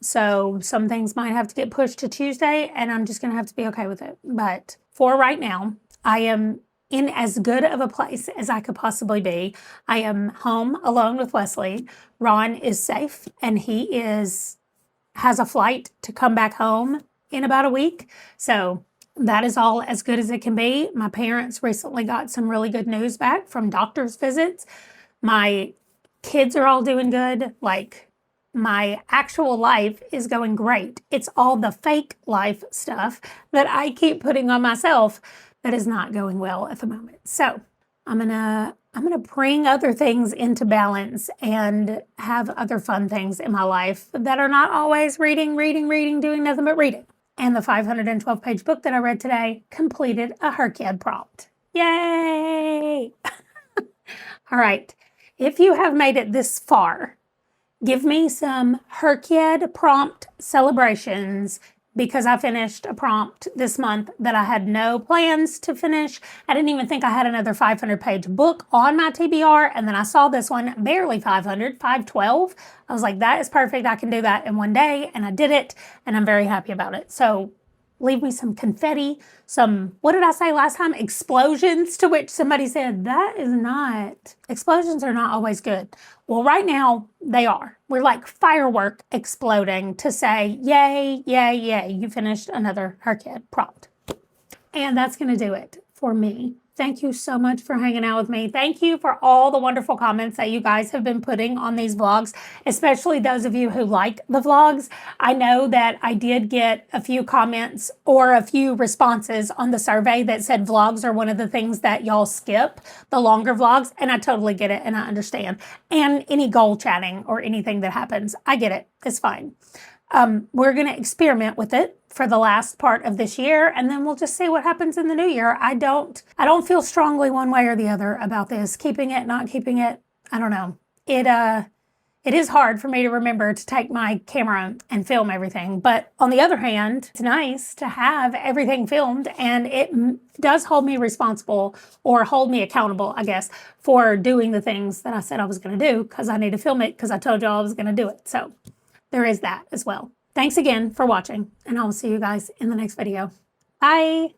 So some things might have to get pushed to Tuesday, and I'm just going to have to be okay with it. But for right now, I am in as good of a place as I could possibly be. I am home alone with Wesley. Ron is safe, and he has a flight to come back home in about a week. So that is all as good as it can be. My parents recently got some really good news back from doctor's visits. My kids are all doing good. Like, my actual life is going great. It's all the fake life stuff that I keep putting on myself that is not going well at the moment. So I'm gonna bring other things into balance and have other fun things in my life that are not always reading, doing nothing but reading. And the 512 page book that I read today completed a Hercad prompt. Yay! All right. If you have made it this far, give me some Hercad prompt celebrations, because I finished a prompt this month that I had no plans to finish. I didn't even think I had another 500 page book on my TBR. And then I saw this one, barely 500, 512. I was like, that is perfect. I can do that in one day. And I did it. And I'm very happy about it. So leave me some confetti, some, what did I say last time? Explosions, to which somebody said, that is not, explosions are not always good. Well, right now they are. We're like firework exploding to say, yay, yay, yay, you finished another Hercad prompt. And that's going to do it for me. Thank you so much for hanging out with me. Thank you for all the wonderful comments that you guys have been putting on these vlogs, especially those of you who like the vlogs. I know that I did get a few comments or a few responses on the survey that said vlogs are one of the things that y'all skip, the longer vlogs, and I totally get it and I understand. And any goal chatting or anything that happens, I get it. It's fine. We're going to experiment with it for the last part of this year, and then we'll just see what happens in the new year. I don't feel strongly one way or the other about this. Keeping it, not keeping it, I don't know. It is hard for me to remember to take my camera and film everything. But on the other hand, it's nice to have everything filmed, and it does hold me responsible or hold me accountable, I guess, for doing the things that I said I was going to do because I need to film it because I told y'all I was going to do it. So there is that as well. Thanks again for watching, and I'll see you guys in the next video. Bye.